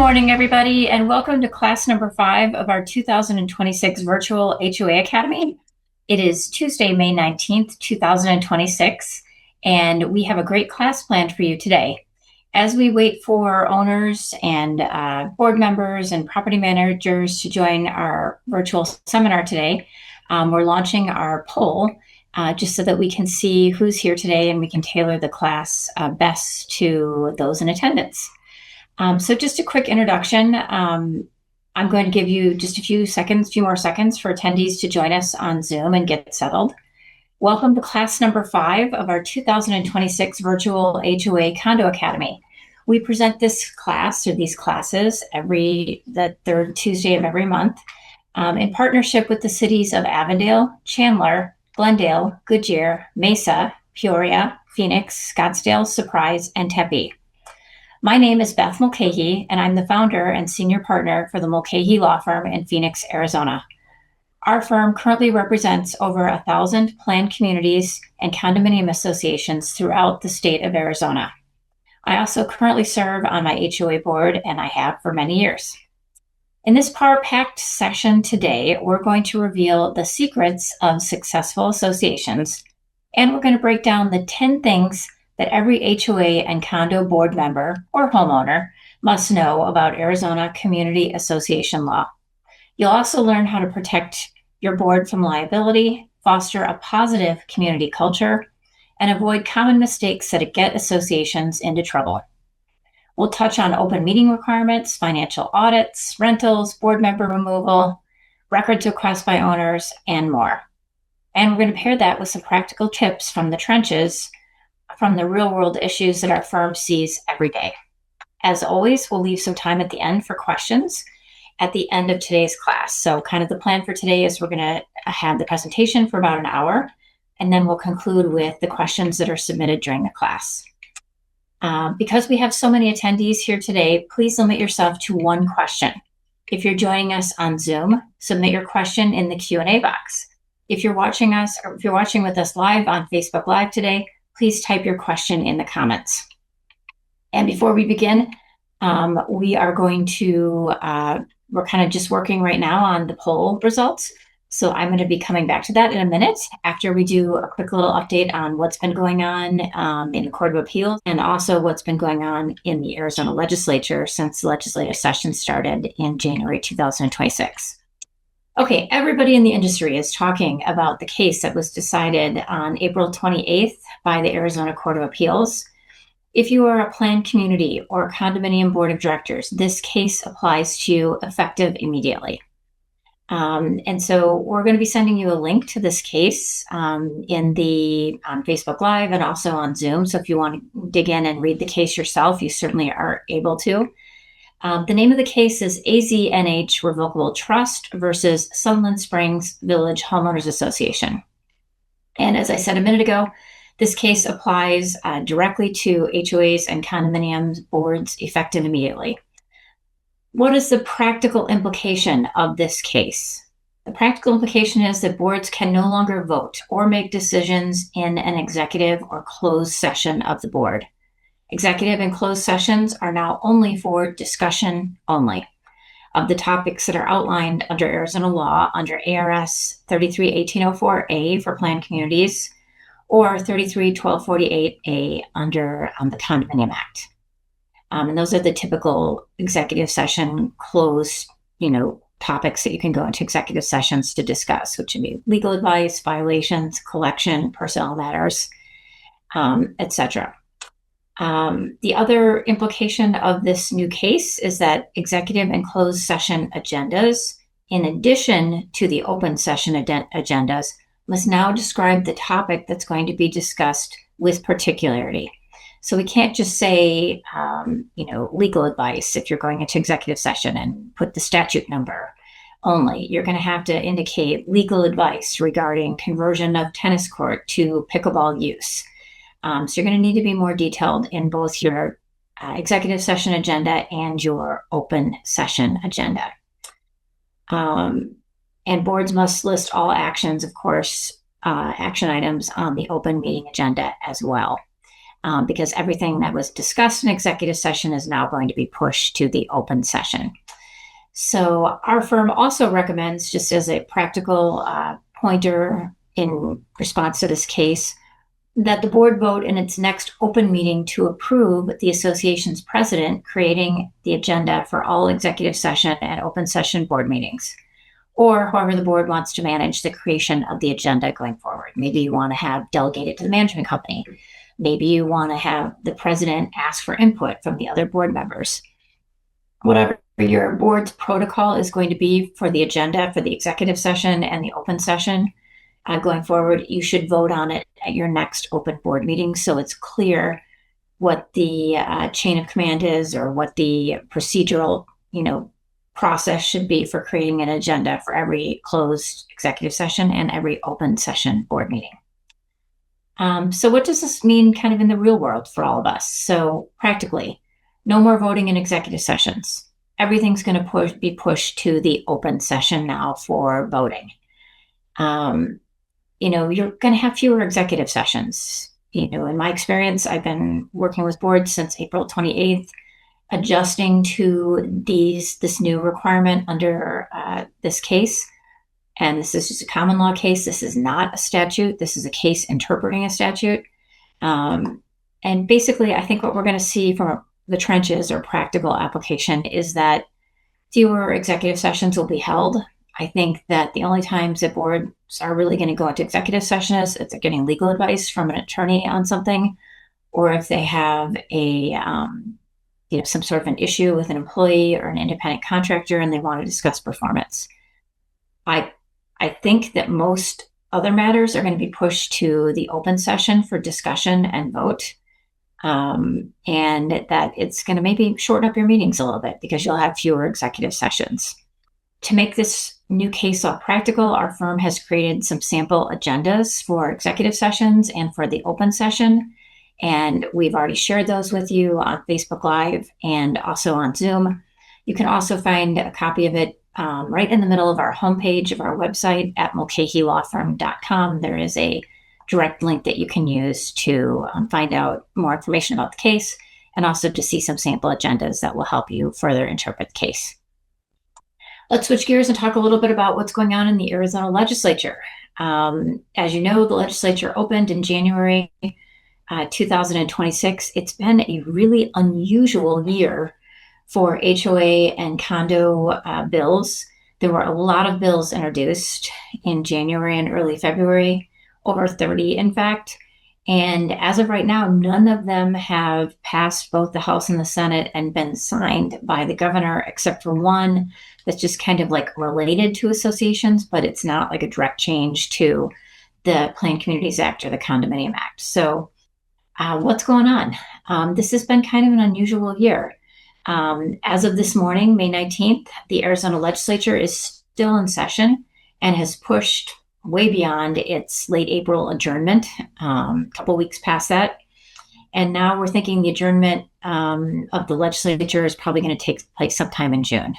morning, everybody, and welcome to class number 5 of our 2026 Virtual HOA Academy. It is Tuesday, May 19th, 2026, and we have a great class planned for you today. As we wait for owners and board members and property managers to join our virtual seminar today, we're launching our poll just so that we can see who's here today and we can tailor the class best to those in attendance. So just a quick introduction. I'm going to give you just a few more seconds for attendees to join us on Zoom and get settled. Welcome to class number 5 of our 2026 Virtual HOA Condo Academy. We present this class or these classes the third Tuesday of every month in partnership with the cities of Avondale, Chandler, Glendale, Goodyear, Mesa, Peoria, Phoenix, Scottsdale, Surprise, and Tempe. My name is Beth Mulcahy, and I'm the founder and senior partner for the Mulcahy Law Firm in Phoenix, Arizona. Our firm currently represents over 1,000 planned communities and condominium associations throughout the state of Arizona. I also currently serve on my HOA board, and I have for many years. In this power-packed session today, we're going to reveal the secrets of successful associations, and we're going to break down the 10 things that every HOA and condo board member or homeowner must know about Arizona community association law. You'll also learn how to protect your board from liability, foster a positive community culture, and avoid common mistakes that get associations into trouble. We'll touch on open meeting requirements, financial audits, rentals, board member removal, records requests by owners, and more. And we're going to pair that with some practical tips from the trenches from the real-world issues that our firm sees every day. As always, we'll leave some time at the end for questions at the end of today's class. So kind of the plan for today is we're going to have the presentation for about an hour, and then we'll conclude with the questions that are submitted during the class. Because we have so many attendees here today, please limit yourself to one question. If you're joining us on Zoom, submit your question in the Q&A box. If you're watching with us live on Facebook Live today, please type your question in the comments. And before we begin, we are going to, we're kind of just working right now on the poll results. So I'm going to be coming back to that in a minute after we do a quick little update on what's been going on in the Court of Appeals and also what's been going on in the Arizona legislature since the legislative session started in January 2026. Okay, everybody in the industry is talking about the case that was decided on April 28th by the Arizona Court of Appeals. If you are a planned community or a condominium board of directors, this case applies to you effective immediately. And so we're going to be sending you a link to this case on Facebook Live and also on Zoom. So if you want to dig in and read the case yourself, you certainly are able to. The name of the case is AZNH Revocable Trust versus Sunland Springs Village Homeowners Association. And as I said a minute ago, this case applies directly to HOAs and condominium boards effective immediately. What is the practical implication of this case? The practical implication is that boards can no longer vote or make decisions in an executive or closed session of the board. Executive and closed sessions are now only for discussion only of the topics that are outlined under Arizona law under A.R.S. 33-1804A for planned communities or 33-1248A under the Condominium Act. And those are the typical executive session closed, topics that you can go into executive sessions to discuss, which would be legal advice, violations, collection, personnel matters, etc. The other implication of this new case is that executive and closed session agendas, in addition to the open session agendas, must now describe the topic that's going to be discussed with particularity. So we can't just say, legal advice if you're going into executive session and put the statute number only. You're going to have to indicate legal advice regarding conversion of tennis court to pickleball use. So you're going to need to be more detailed in both your executive session agenda and your open session agenda. And boards must list all actions, of course, action items on the open meeting agenda as well. because everything that was discussed in executive session is now going to be pushed to the open session. So our firm also recommends, just as a practical pointer in response to this case, that the board vote in its next open meeting to approve the association's president creating the agenda for all executive session and open session board meetings, or however the board wants to manage the creation of the agenda going forward. Maybe you want to have delegated to the management company. Maybe you want to have the president ask for input from the other board members. Whatever your board's protocol is going to be for the agenda for the executive session and the open session going forward, you should vote on it at your next open board meeting so it's clear what the chain of command is, or what the procedural, process should be for creating an agenda for every closed executive session and every open session board meeting. So what does this mean kind of in the real world for all of us? So practically, no more voting in executive sessions. Everything's going to be pushed to the open session now for voting. You're going to have fewer executive sessions. In my experience, I've been working with boards since April 28th, adjusting to this new requirement under this case. And this is just a common law case. This is not a statute. This is a case interpreting a statute. And basically, I think what we're going to see from the trenches or practical application is that fewer executive sessions will be held. I think that the only times that boards are really going to go into executive session is if they're getting legal advice from an attorney on something, or if they have some sort of an issue with an employee or an independent contractor and they want to discuss performance. I think that most other matters are going to be pushed to the open session for discussion and vote. And that it's going to maybe shorten up your meetings a little bit because you'll have fewer executive sessions. To make this new case law practical, our firm has created some sample agendas for executive sessions and for the open session. And we've already shared those with you on Facebook Live and also on Zoom. You can also find a copy of it right in the middle of our homepage of our website at mulcahylawfirm.com. There is a direct link that you can use to find out more information about the case and also to see some sample agendas that will help you further interpret the case. Let's switch gears and talk a little bit about what's going on in the Arizona legislature. As you know, the legislature opened in January 2026. It's been a really unusual year for HOA and condo bills. There were a lot of bills introduced in January and early February, over 30 in fact. And as of right now, none of them have passed both the House and the Senate and been signed by the governor, except for one that's just kind of like related to associations, but it's not like a direct change to the Planned Communities Act or the Condominium Act. So what's going on? This has been kind of an unusual year. As of this morning, May 19th, the Arizona legislature is still in session and has pushed way beyond its late April adjournment, a couple weeks past that. And now we're thinking the adjournment of the legislature is probably going to take place sometime in June.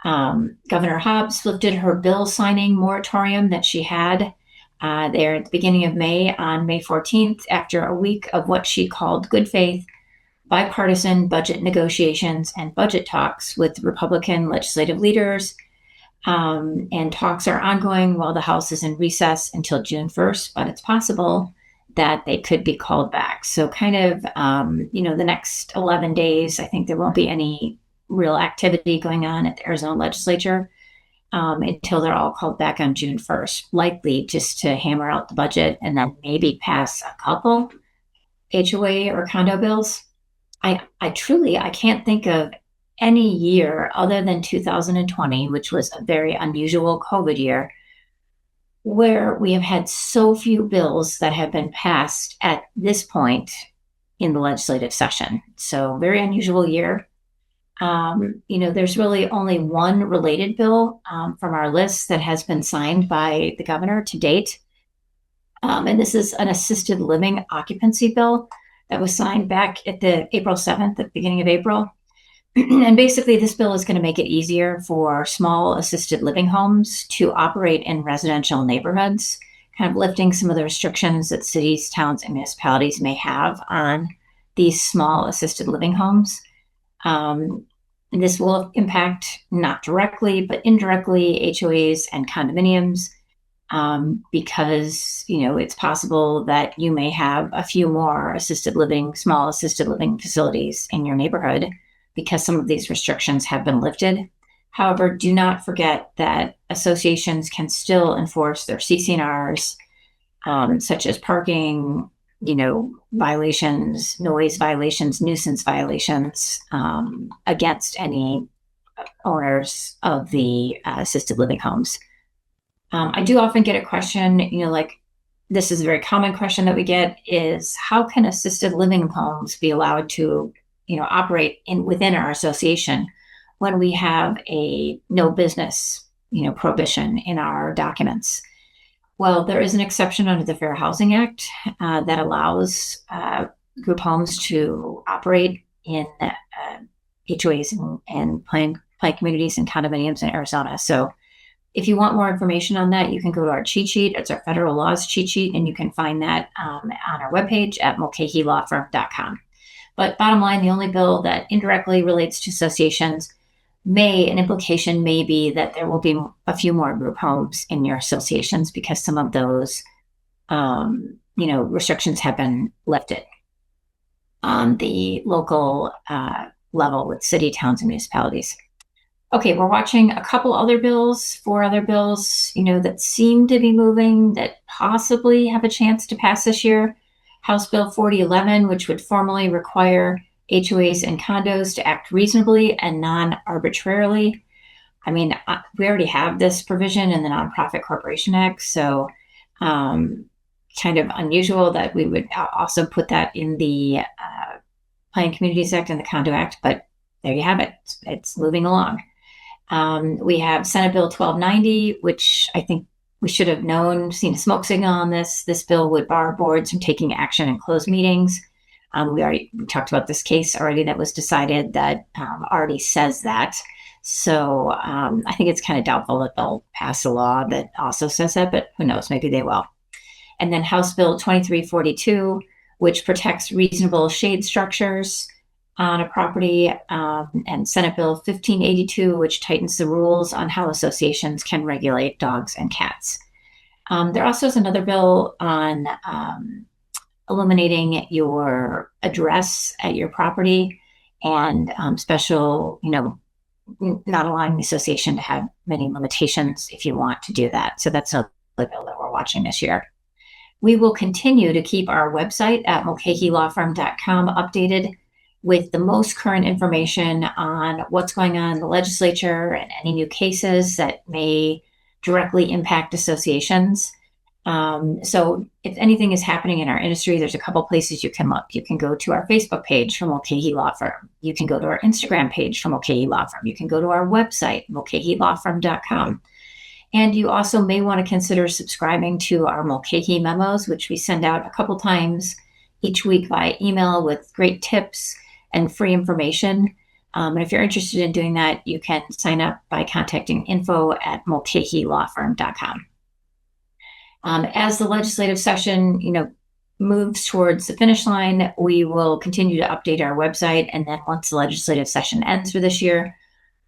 Governor Hobbs lifted her bill signing moratorium that she had there at the beginning of May on May 14th after a week of what she called good faith bipartisan budget negotiations and budget talks with Republican legislative leaders. And talks are ongoing while the House is in recess until June 1st, but it's possible that they could be called back. So kind of, the next 11 days, I think there won't be any real activity going on at the Arizona legislature until they're all called back on June 1st, likely just to hammer out the budget and then maybe pass a couple HOA or condo bills. I can't think of any year other than 2020, which was a very unusual COVID year, where we have had so few bills that have been passed at this point in the legislative session. So very unusual year. There's really only one related bill from our list that has been signed by the governor to date. And this is an assisted living occupancy bill that was signed back at the April 7th, at the beginning of April. And basically, this bill is going to make it easier for small assisted living homes to operate in residential neighborhoods, kind of lifting some of the restrictions that cities, towns, and municipalities may have on these small assisted living homes. And this will impact not directly, but indirectly HOAs and condominiums, because, it's possible that you may have a few more small assisted living facilities in your neighborhood because some of these restrictions have been lifted. However, do not forget that associations can still enforce their CC&Rs, such as parking, violations, noise violations, nuisance violations, against any owners of the assisted living homes. I do often get a question, this is a very common question that we get, is how can assisted living homes be allowed to, operate within our association when we have a no business, prohibition in our documents? Well, there is an exception under the Fair Housing Act that allows group homes to operate in HOAs and planned communities and condominiums in Arizona. So if you want more information on that, you can go to our cheat sheet. It's our federal laws cheat sheet, and you can find that on our webpage at mulcahylawfirm.com. But bottom line, the only bill that indirectly relates to associations an implication may be that there will be a few more group homes in your associations because some of those, restrictions have been lifted on the local level with city, towns, and municipalities. Okay, we're watching a couple four other bills, that seem to be moving, that possibly have a chance to pass this year. House Bill 4011, which would formally require HOAs and condos to act reasonably and non-arbitrarily. I mean, we already have this provision in the Nonprofit Corporation Act, so kind of unusual that we would also put that in the Planned Communities Act and the Condo Act, but there you have it. It's moving along. We have Senate Bill 1290, which I think we should have seen a smoke signal on this. This bill would bar boards from taking action in closed meetings. We talked about this case already that was decided that already says that. So I think it's kind of doubtful that they'll pass a law that also says that, but who knows, maybe they will. And then House Bill 2342, which protects reasonable shade structures on a property, and Senate Bill 1582, which tightens the rules on how associations can regulate dogs and cats. There also is another bill on eliminating your address at your property and special, not allowing the association to have many limitations if you want to do that. So that's another bill that we're watching this year. We will continue to keep our website at mulcahylawfirm.com updated with the most current information on what's going on in the legislature and any new cases that may directly impact associations. So if anything is happening in our industry, there's a couple places you can look. You can go to our Facebook page from Mulcahy Law Firm. You can go to our Instagram page from Mulcahy Law Firm. You can go to our website, mulcahylawfirm.com. And you also may want to consider subscribing to our Mulcahy memos, which we send out a couple times each week via email with great tips and free information. And if you're interested in doing that, you can sign up by contacting info@mulcahylawfirm.com. As the legislative session, moves towards the finish line, we will continue to update our website. And then once the legislative session ends for this year,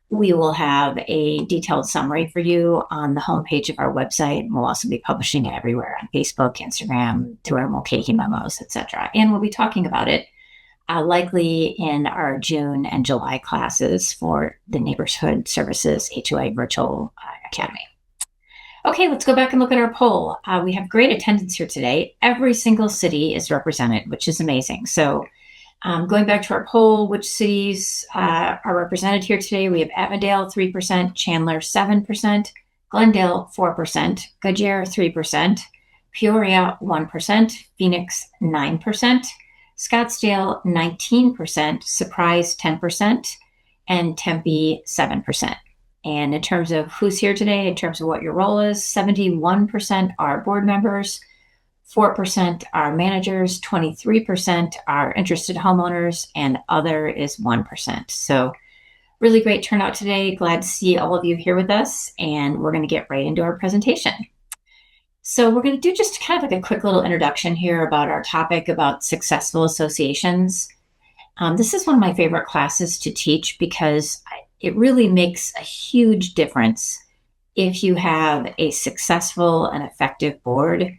we will have a detailed summary for you on the homepage of our website. We'll also be publishing it everywhere on Facebook, Instagram, through our Mulcahy memos, etc. And we'll be talking about it likely in our June and July classes for the Neighborhood Services HOA Virtual Academy. Okay, let's go back and look at our poll. We have great attendance here today. Every single city is represented, which is amazing. So going back to our poll, which cities are represented here today? We have Avondale, 3%, Chandler, 7%, Glendale, 4%, Goodyear, 3%, Peoria, 1%, Phoenix, 9%, Scottsdale, 19%, Surprise, 10%, and Tempe, 7%. And in terms of who's here today, in terms of what your role is, 71% are board members, 4% are managers, 23% are interested homeowners, and other is 1%. So really great turnout today. Glad to see all of you here with us, and we're going to get right into our presentation. So we're going to do just kind of like a quick little introduction here about our topic about successful associations. This is one of my favorite classes to teach because it really makes a huge difference if you have a successful and effective board.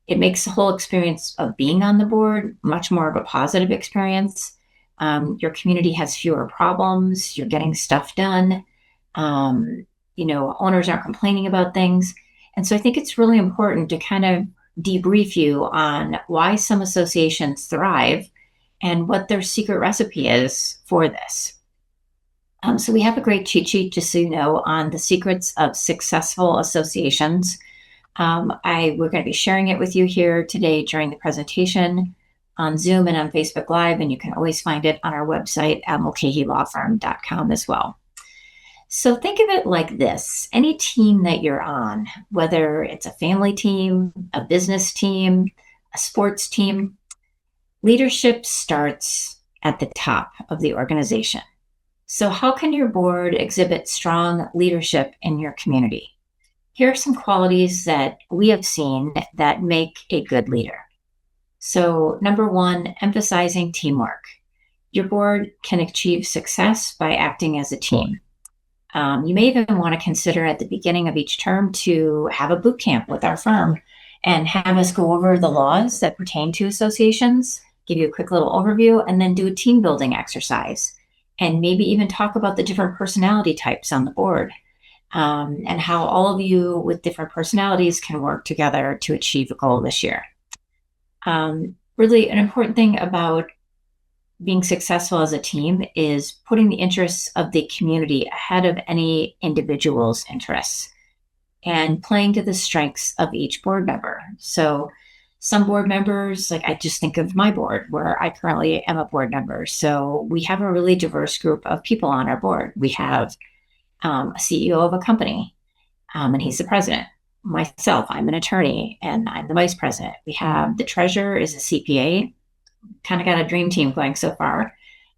It makes the whole experience of being on the board much more of a positive experience. Your community has fewer problems. You're getting stuff done. Um, Owners aren't complaining about things. And so I think it's really important to kind of debrief you on why some associations thrive and what their secret recipe is for this. So we have a great cheat sheet, just so you know, on the secrets of successful associations. We're going to be sharing it with you here today during the presentation on Zoom and on Facebook Live, and you can always find it on our website at mulcahylawfirm.com as well. So think of it like this. Any team that you're on, whether it's a family team, a business team, a sports team, leadership starts at the top of the organization. So how can your board exhibit strong leadership in your community? Here are some qualities that we have seen that make a good leader. So number one, emphasizing teamwork. Your board can achieve success by acting as a team. You may even want to consider at the beginning of each term to have a boot camp with our firm and have us go over the laws that pertain to associations, give you a quick little overview, and then do a team building exercise. And maybe even talk about the different personality types on the board, and how all of you with different personalities can work together to achieve a goal this year. Really, an important thing about being successful as a team is putting the interests of the community ahead of any individual's interests and playing to the strengths of each board member. So some board members, like I just think of my board where I currently am a board member. So we have a really diverse group of people on our board. We have a CEO of a company, and he's the president. Myself, I'm an attorney, and I'm the vice president. We have the treasurer is a CPA. Kind of got a dream team going so far.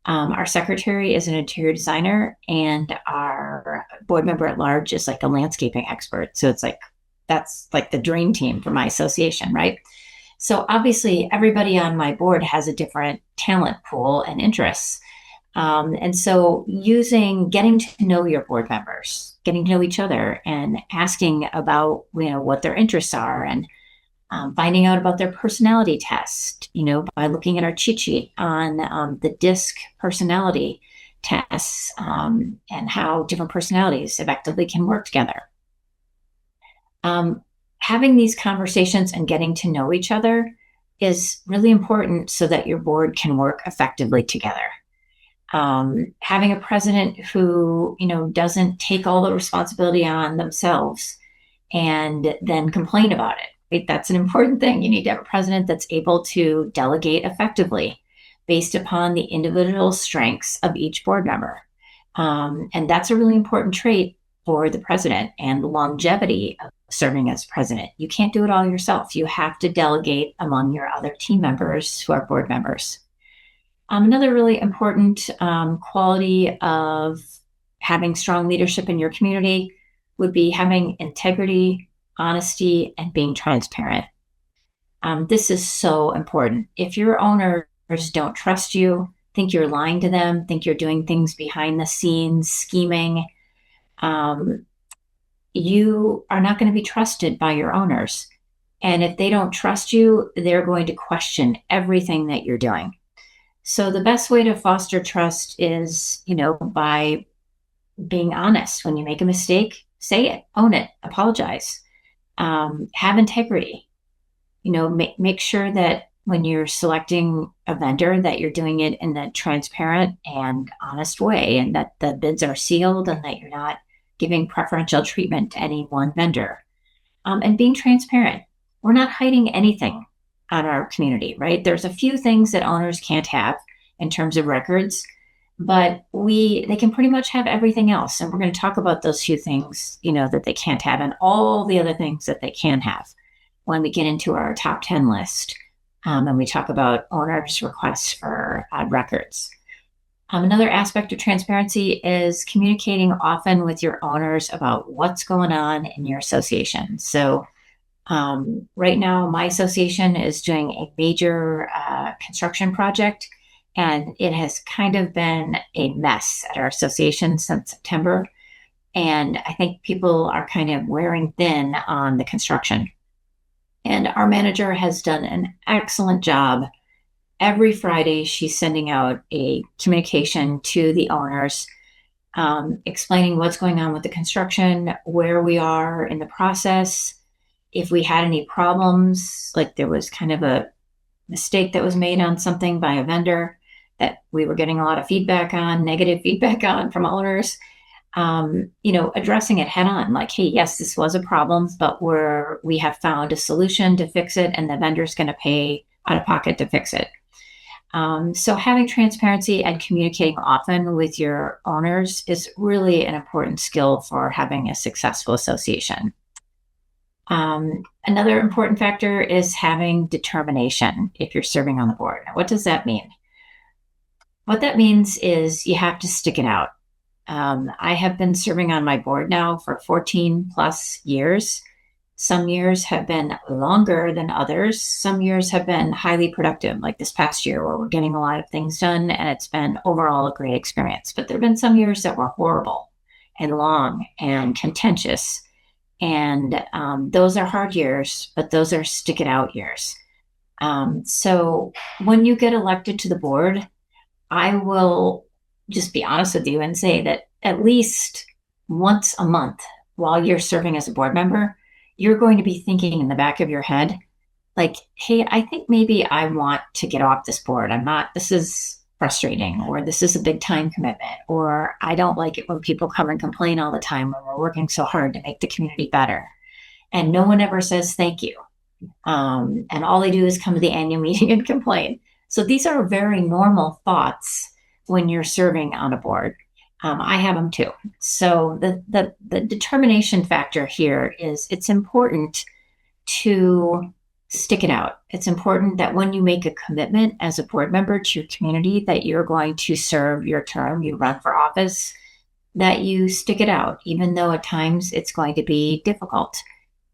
Our secretary is an interior designer, and our board member at large is like a landscaping expert. So it's like, that's like the dream team for my association, right? So obviously everybody on my board has a different talent pool and interests. And so getting to know your board members, getting to know each other and asking about, what their interests are, and finding out about their personality test, by looking at our cheat sheet on the DISC personality tests, and how different personalities effectively can work together. Having these conversations and getting to know each other is really important so that your board can work effectively together. Having a president who, doesn't take all the responsibility on themselves and then complain about it. Right? That's an important thing. You need to have a president that's able to delegate effectively based upon the individual strengths of each board member. And that's a really important trait for the president and the longevity of serving as president. You can't do it all yourself. You have to delegate among your other team members who are board members. Another really important quality of having strong leadership in your community would be having integrity, honesty, and being transparent. This is so important. If your owners don't trust you, think you're lying to them, think you're doing things behind the scenes, scheming, you are not going to be trusted by your owners. And if they don't trust you, they're going to question everything that you're doing. So the best way to foster trust is, by being honest. When you make a mistake, say it, own it, apologize, have integrity, make sure that when you're selecting a vendor that you're doing it in a transparent and honest way, and that the bids are sealed and that you're not giving preferential treatment to any one vendor, and being transparent. We're not hiding anything on our community, right? There's a few things that owners can't have in terms of records, but they can pretty much have everything else. And we're going to talk about those few things, that they can't have, and all the other things that they can have when we get into our top 10 list, and we talk about owners' requests for records. Another aspect of transparency is communicating often with your owners about what's going on in your association. So Right now, my association is doing a major construction project, and it has kind of been a mess at our association since September. And I think people are kind of wearing thin on the construction. And our manager has done an excellent job. Every Friday, she's sending out a communication to the owners, explaining what's going on with the construction, where we are in the process, if we had any problems, like there was kind of a mistake that was made on something by a vendor that we were getting a lot of feedback on, negative feedback on from owners. Addressing it head on, like, hey, yes, this was a problem, but we have found a solution to fix it, and the vendor's going to pay out of pocket to fix it. So having transparency and communicating often with your owners is really an important skill for having a successful association. Another important factor is having determination if you're serving on the board. What does that mean? What that means is you have to stick it out. I have been serving on my board now for 14 plus years. Some years have been longer than others. Some years have been highly productive, like this past year where we're getting a lot of things done, and it's been overall a great experience. But there have been some years that were horrible and long and contentious. And those are hard years, but those are stick it out years. So when you get elected to the board, I will just be honest with you and say that at least once a month while you're serving as a board member, you're going to be thinking in the back of your head, like, hey, I think maybe I want to get off this board. This is frustrating, or this is a big time commitment, or I don't like it when people come and complain all the time when we're working so hard to make the community better. And no one ever says thank you. And all they do is come to the annual meeting and complain. So these are very normal thoughts when you're serving on a board. I have them too. So the determination factor here is it's important to stick it out. It's important that when you make a commitment as a board member to your community that you're going to serve your term, you run for office, that you stick it out, even though at times it's going to be difficult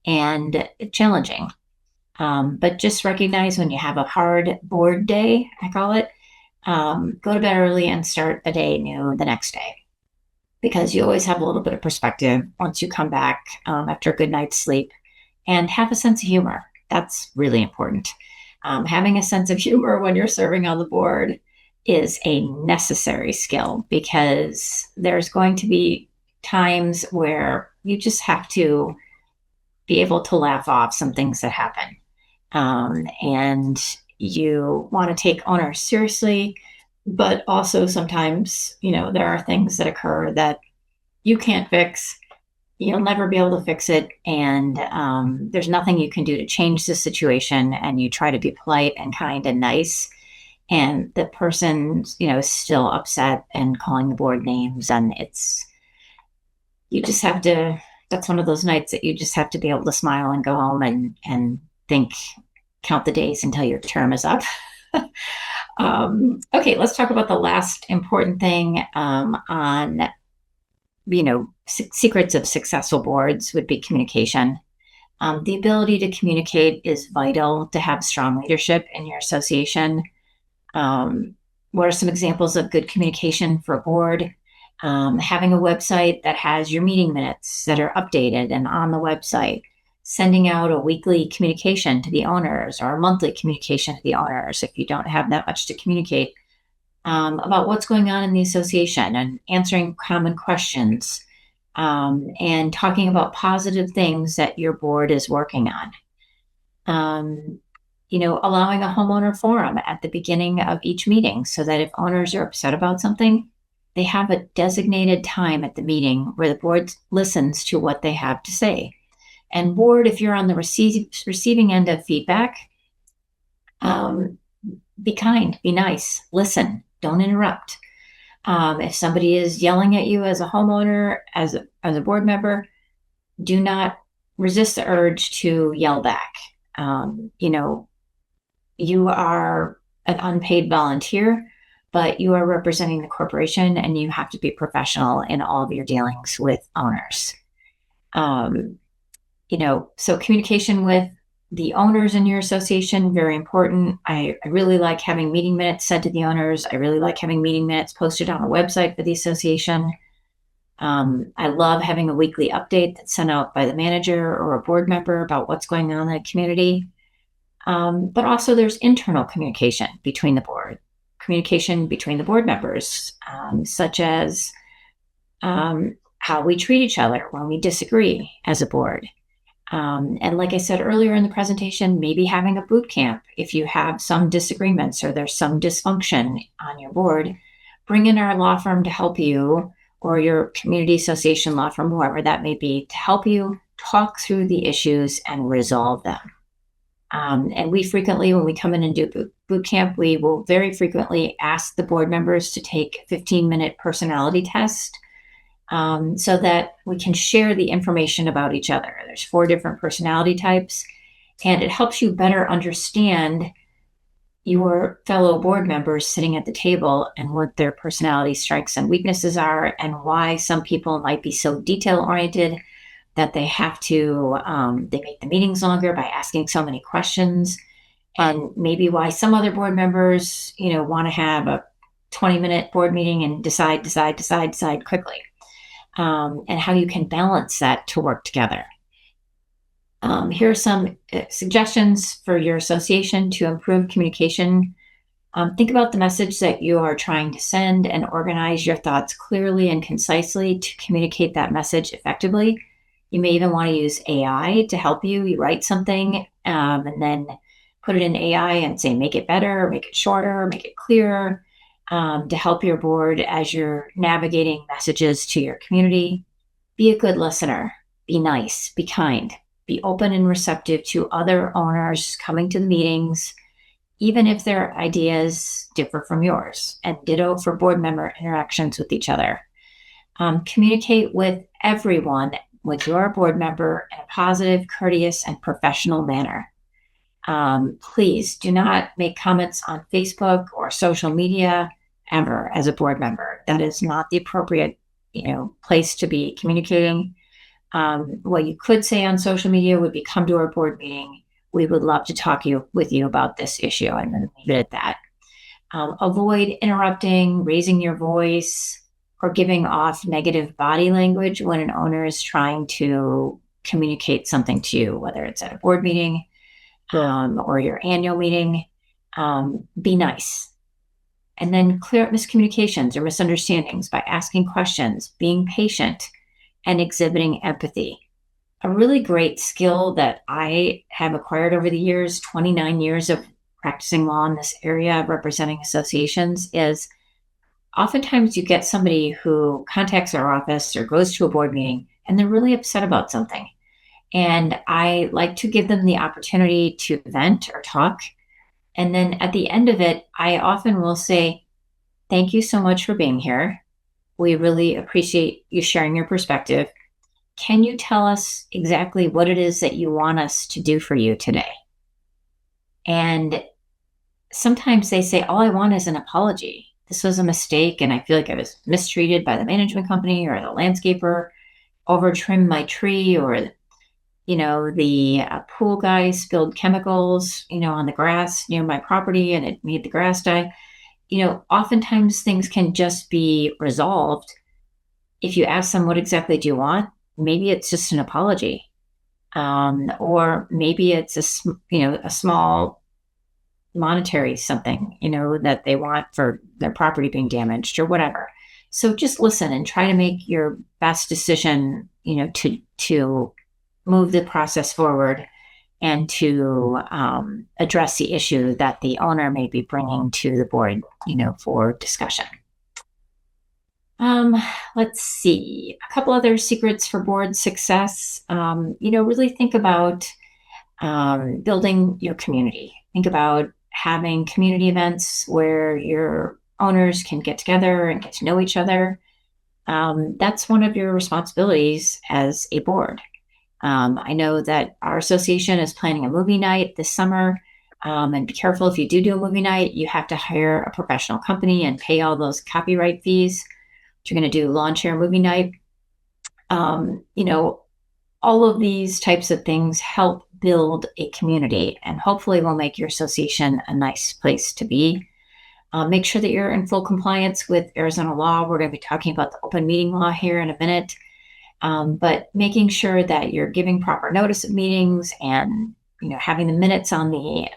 and challenging. But just recognize when you have a hard board day, I call it, go to bed early and start the day new the next day, because you always have a little bit of perspective once you come back after a good night's sleep, and have a sense of humor. That's really important. Having a sense of humor when you're serving on the board is a necessary skill, because there's going to be times where you just have to be able to laugh off some things that happen. And you want to take owners seriously, but also sometimes, there are things that occur that you can't fix. You'll never be able to fix it. And there's nothing you can do to change the situation. And you try to be polite and kind and nice. And the person, is still upset and calling the board names. And you just have to, that's one of those nights that you just have to be able to smile and go home and count the days until your term is up. Okay, let's talk about the last important thing on secrets of successful boards would be communication. The ability to communicate is vital to have strong leadership in your association. What are some examples of good communication for a board? Having a website that has your meeting minutes that are updated and on the website, sending out a weekly communication to the owners or a monthly communication to the owners if you don't have that much to communicate, about what's going on in the association, and answering common questions, and talking about positive things that your board is working on. Allowing a homeowner forum at the beginning of each meeting so that if owners are upset about something, they have a designated time at the meeting where the board listens to what they have to say. And board, if you're on the receiving end of feedback, be kind, be nice, listen, don't interrupt. If somebody is yelling at you as a homeowner, as a board member, do not resist the urge to yell back. You are an unpaid volunteer, but you are representing the corporation, and you have to be professional in all of your dealings with owners. So communication with the owners in your association, very important. I really like having meeting minutes sent to the owners. I really like having meeting minutes posted on a website for the association. I love having a weekly update that's sent out by the manager or a board member about what's going on in the community. But also there's internal communication between the board, communication between the board members, such as how we treat each other when we disagree as a board. And like I said earlier in the presentation, maybe having a boot camp if you have some disagreements or there's some dysfunction on your board, bring in our law firm to help you, or your community association law firm, whoever that may be, to help you talk through the issues and resolve them. And we frequently, when we come in and do boot camp, we will very frequently ask the board members to take a 15-minute personality test, so that we can share the information about each other. There's 4 different personality types, and it helps you better understand your fellow board members sitting at the table and what their personality strengths and weaknesses are, and why some people might be so detail-oriented that they have to, they make the meetings longer by asking so many questions, and maybe why some other board members, want to have a 20-minute board meeting and decide quickly. And how you can balance that to work together. Here are some suggestions for your association to improve communication. Think about the message that you are trying to send and organize your thoughts clearly and concisely to communicate that message effectively. You may even want to use AI to help you. You write something and then put it in AI and say, make it better, make it shorter, make it clearer. To help your board as you're navigating messages to your community. Be a good listener. Be nice. Be kind. Be open and receptive to other owners coming to the meetings, even if their ideas differ from yours. And ditto for board member interactions with each other. Communicate with everyone, with your board member, in a positive, courteous, and professional manner. Please do not make comments on Facebook or social media ever as a board member. That is not the appropriate, place to be communicating. What you could say on social media would be, come to our board meeting. We would love to talk with you about this issue. I'm going to leave it at that. Avoid interrupting, raising your voice, or giving off negative body language when an owner is trying to communicate something to you, whether it's at a board meeting, or your annual meeting. Be nice. And then clear up miscommunications or misunderstandings by asking questions, being patient, and exhibiting empathy. A really great skill that I have acquired over the years, 29 years of practicing law in this area of representing associations, is oftentimes you get somebody who contacts our office or goes to a board meeting and they're really upset about something. And I like to give them the opportunity to vent or talk. And then at the end of it, I often will say, thank you so much for being here. We really appreciate you sharing your perspective. Can you tell us exactly what it is that you want us to do for you today? And sometimes they say, all I want is an apology. This was a mistake, and I feel like I was mistreated by the management company or the landscaper, over-trimmed my tree, or the pool guy spilled chemicals, on the grass near my property and it made the grass die. Oftentimes things can just be resolved. If you ask them, what exactly do you want? Maybe it's just an apology. Or maybe it's a small monetary something, that they want for their property being damaged or whatever. So just listen and try to make your best decision, to move the process forward and to address the issue that the owner may be bringing to the board, for discussion. Let's see, a couple other secrets for board success. Really think about building your community. Think about having community events where your owners can get together and get to know each other. That's one of your responsibilities as a board. I know that our association is planning a movie night this summer. And be careful, if you do a movie night, you have to hire a professional company and pay all those copyright fees. If you're going to do lawn chair movie night, All of these types of things help build a community and hopefully will make your association a nice place to be. Make sure that you're in full compliance with Arizona law. We're going to be talking about the open meeting law here in a minute. But making sure that you're giving proper notice of meetings and having the minutes on the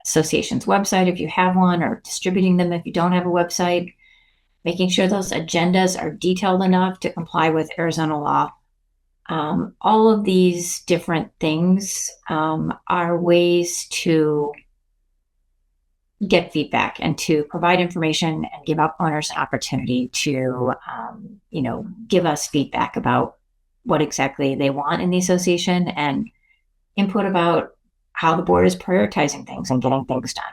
association's website if you have one, or distributing them if you don't have a website. Making sure those agendas are detailed enough to comply with Arizona law. All of these different things are ways to get feedback and to provide information and give owners an opportunity to, give us feedback about what exactly they want in the association and input about how the board is prioritizing things and getting things done.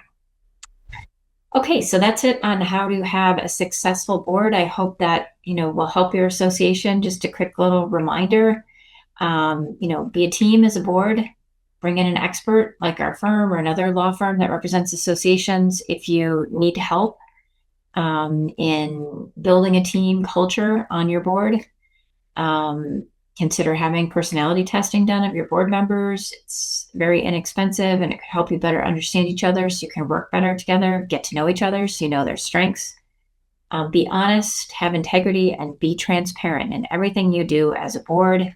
Okay, so that's it on how to have a successful board. I hope that, will help your association. Just a quick little reminder, be a team as a board. Bring in an expert like our firm or another law firm that represents associations if you need help in building a team culture on your board. Consider having personality testing done of your board members. It's very inexpensive and it can help you better understand each other so you can work better together, get to know each other so you know their strengths. Be honest, have integrity, and be transparent in everything you do as a board.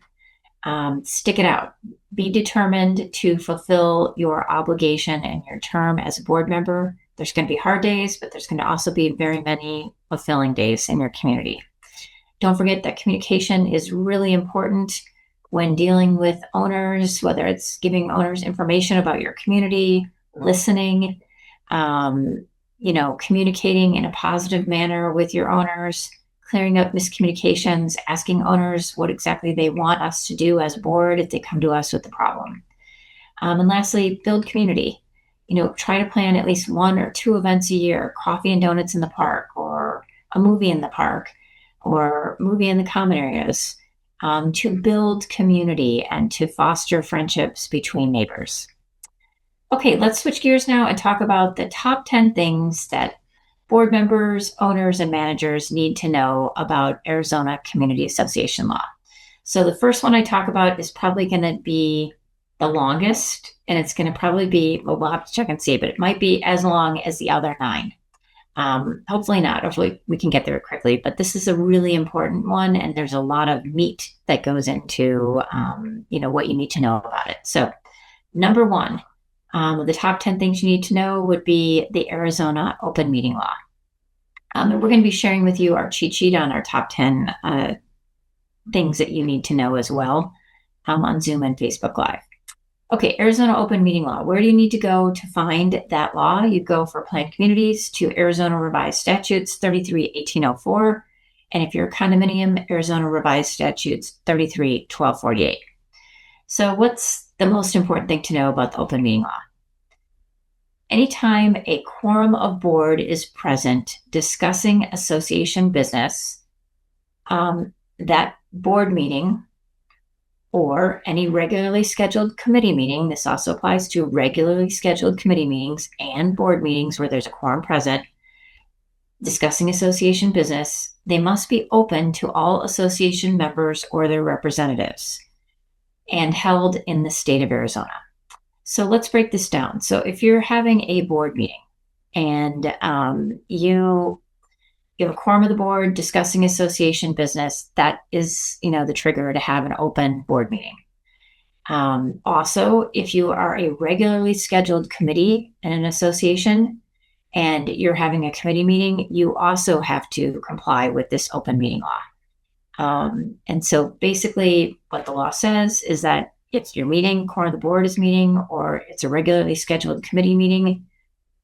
Stick it out. Be determined to fulfill your obligation and your term as a board member. There's going to be hard days, but there's going to also be very many fulfilling days in your community. Don't forget that communication is really important when dealing with owners, whether it's giving owners information about your community, listening, communicating in a positive manner with your owners, clearing up miscommunications, asking owners what exactly they want us to do as a board if they come to us with the problem. And lastly, build community. Try to plan at least 1 or 2 events a year, coffee and donuts in the park, or a movie in the park, or movie in the common areas, to build community and to foster friendships between neighbors. Okay, let's switch gears now and talk about the top 10 things that board members, owners, and managers need to know about Arizona Community Association law. So the first one I talk about is probably going to be the longest, and it's going to probably be, well, we'll have to check and see, but it might be as long as the other 9. Hopefully not. Hopefully we can get there quickly, but this is a really important one, and there's a lot of meat that goes into, what you need to know about it. So number 1, the top 10 things you need to know would be the Arizona open meeting law. And we're going to be sharing with you our cheat sheet on our top 10 things that you need to know as well on Zoom and Facebook Live. Okay, Arizona open meeting law. Where do you need to go to find that law? You go for planned communities to Arizona Revised Statutes 33-1804. And if you're a condominium, Arizona Revised Statutes 33-1248. So what's the most important thing to know about the open meeting law? Anytime a quorum of board is present discussing association business, that board meeting or any regularly scheduled committee meeting, this also applies to regularly scheduled committee meetings and board meetings where there's a quorum present, discussing association business, they must be open to all association members or their representatives and held in the state of Arizona. So let's break this down. So if you're having a board meeting and you have a quorum of the board discussing association business, that is, the trigger to have an open board meeting. Also, if you are a regularly scheduled committee in an association and you're having a committee meeting, you also have to comply with this open meeting law. And so basically what the law says is that if your meeting, quorum of the board is meeting, or it's a regularly scheduled committee meeting,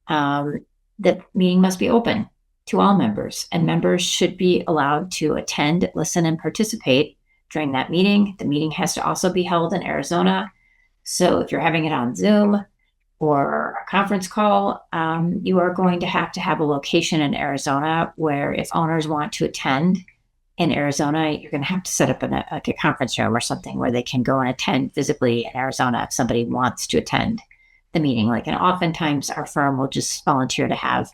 the meeting must be open to all members, and members should be allowed to attend, listen, and participate during that meeting. The meeting has to also be held in Arizona. So if you're having it on Zoom or a conference call, you are going to have a location in Arizona where if owners want to attend in Arizona, you're going to have to set up a conference room or something where they can go and attend physically in Arizona if somebody wants to attend the meeting. And oftentimes our firm will just volunteer to have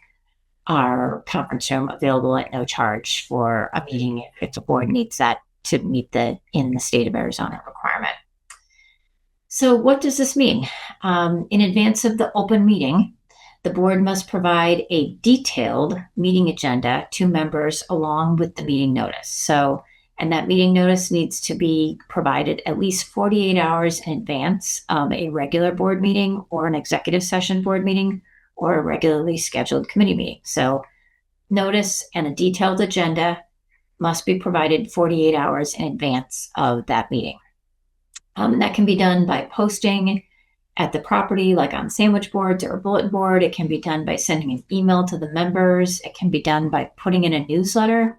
our conference room available at no charge for a meeting if the board needs that to meet in the state of Arizona requirement. So what does this mean? In advance of the open meeting, the board must provide a detailed meeting agenda to members along with the meeting notice. And that meeting notice needs to be provided at least 48 hours in advance of a regular board meeting or an executive session board meeting or a regularly scheduled committee meeting. So notice and a detailed agenda must be provided 48 hours in advance of that meeting. That can be done by posting at the property, like on sandwich boards or a bulletin board. It can be done by sending an email to the members. It can be done by putting in a newsletter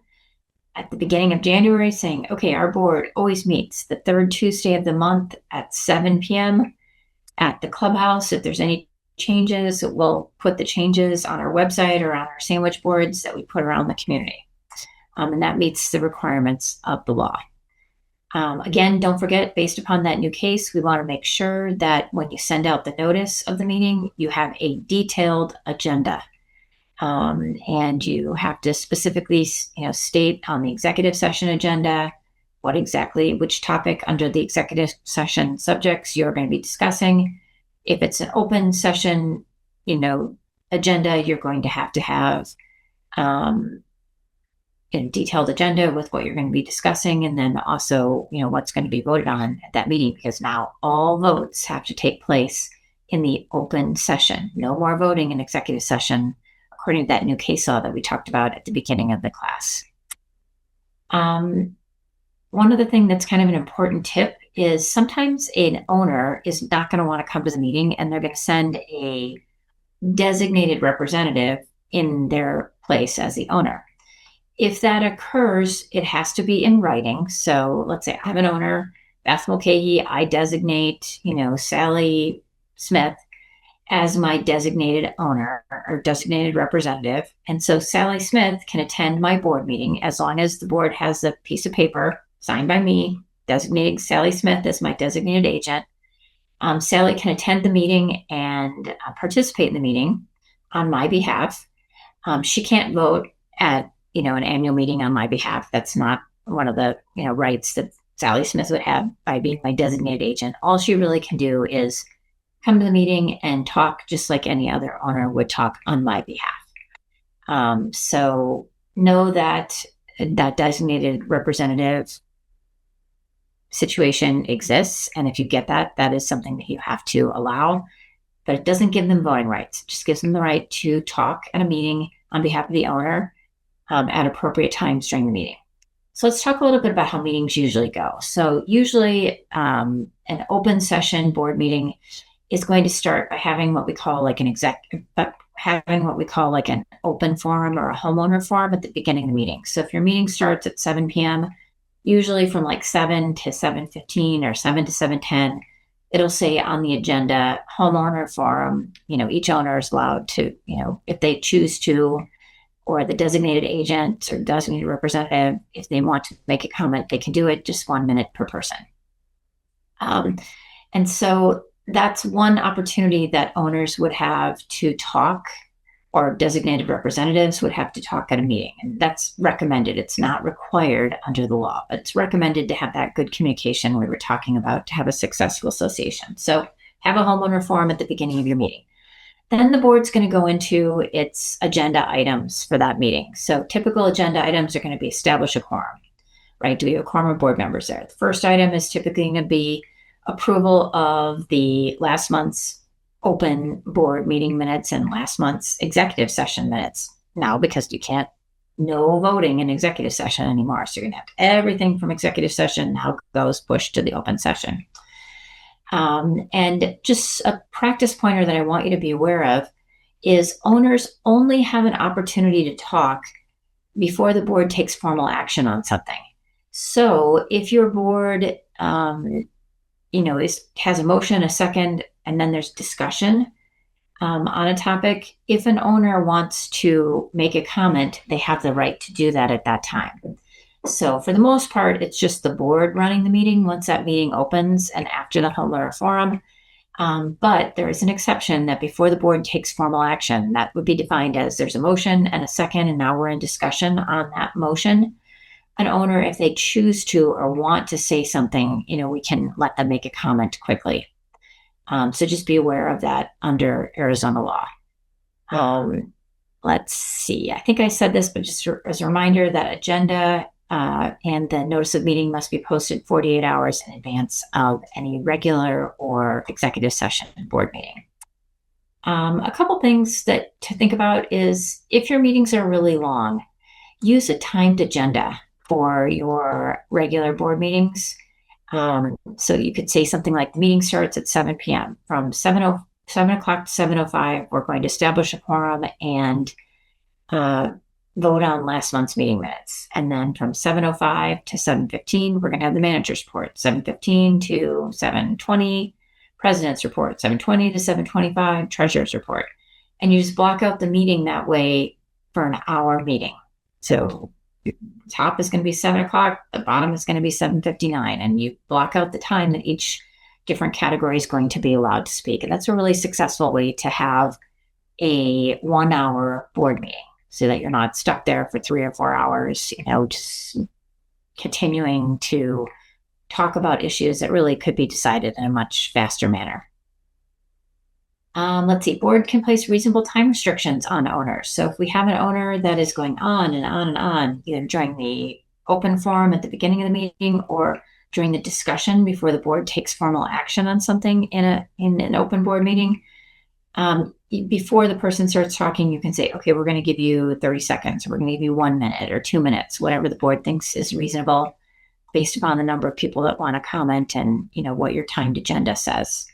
at the beginning of January saying, okay, our board always meets the third Tuesday of the month at 7 p.m. at the clubhouse. If there's any changes, we'll put the changes on our website or on our sandwich boards that we put around the community. And that meets the requirements of the law. Again, don't forget, based upon that new case, we want to make sure that when you send out the notice of the meeting, you have a detailed agenda. And you have to specifically, state on the executive session agenda which topic under the executive session subjects you're going to be discussing. If it's an open session, agenda, you're going to have a detailed agenda with what you're going to be discussing, and then also, what's going to be voted on at that meeting, because now all votes have to take place in the open session. No more voting in executive session, according to that new case law that we talked about at the beginning of the class. One other thing that's kind of an important tip is sometimes an owner is not going to want to come to the meeting, and they're going to send a designated representative in their place as the owner. If that occurs, it has to be in writing. So let's say I have an owner, Beth Mulcahy, I designate, Sally Smith as my designated owner or designated representative. And so Sally Smith can attend my board meeting as long as the board has a piece of paper signed by me designating Sally Smith as my designated agent. Sally can attend the meeting and participate in the meeting on my behalf. She can't vote at an annual meeting on my behalf. That's not one of the, rights that Sally Smith would have by being my designated agent. All she really can do is come to the meeting and talk just like any other owner would talk on my behalf. So know that designated representative situation exists. And if you get that is something that you have to allow, but it doesn't give them voting rights. It just gives them the right to talk at a meeting on behalf of the owner at appropriate times during the meeting. So let's talk a little bit about how meetings usually go. So usually an open session board meeting is going to start by having what we call like an open forum or a homeowner forum at the beginning of the meeting. So if your meeting starts at 7 p.m., usually from like 7 to 7:15 or 7 to 7:10, it'll say on the agenda, homeowner forum. Each owner is allowed to, if they choose to, or the designated agent or designated representative, if they want to make a comment, they can do it just 1 minute per person. And so that's one opportunity that owners would have to talk, or designated representatives would have to talk at a meeting. And that's recommended. It's not required under the law, but it's recommended to have that good communication we were talking about to have a successful association. So have a homeowner forum at the beginning of your meeting. Then the board's going to go into its agenda items for that meeting. So typical agenda items are going to be establish a quorum, right? Do we have a quorum of board members there? The first item is typically going to be approval of the last month's open board meeting minutes and last month's executive session minutes. Now, because no voting in executive session anymore. So you're going to have everything from executive session now goes pushed to the open session. And just a practice pointer that I want you to be aware of is owners only have an opportunity to talk before the board takes formal action on something. So if your board, has a motion, a second, and then there's discussion on a topic, if an owner wants to make a comment, they have the right to do that at that time. So for the most part, it's just the board running the meeting once that meeting opens and after the homeowner forum. But there is an exception that before the board takes formal action, that would be defined as there's a motion and a second, and now we're in discussion on that motion. an owner, if they choose to or want to say something, we can let them make a comment quickly. So just be aware of that under Arizona law. Let's see. I think I said this, but just as a reminder, that agenda and the notice of meeting must be posted 48 hours in advance of any regular or executive session board meeting. A couple things to think about is if your meetings are really long, use a timed agenda for your regular board meetings. So you could say something like meeting starts at 7 p.m. From 7 o'clock to 7:05, we're going to establish a quorum and vote on last month's meeting minutes. And then from 7:05 to 7:15, we're going to have the manager's report. 7:15 to 7:20, president's report. 7:20 to 7:25, treasurer's report. And you just block out the meeting that way for an hour meeting. So the top is going to be 7 o'clock, the bottom is going to be 7:59, and you block out the time that each different category is going to be allowed to speak. And that's a really successful way to have a 1 hour board meeting so that you're not stuck there for 3 or 4 hours, just continuing to talk about issues that really could be decided in a much faster manner. Let's see, board can place reasonable time restrictions on owners. So if we have an owner that is going on and on and on, either during the open forum at the beginning of the meeting or during the discussion before the board takes formal action on something in an open board meeting, before the person starts talking, you can say, okay, we're going to give you 30 seconds, or we're going to give you 1 minute or 2 minutes, whatever the board thinks is reasonable based upon the number of people that want to comment and, what your timed agenda says.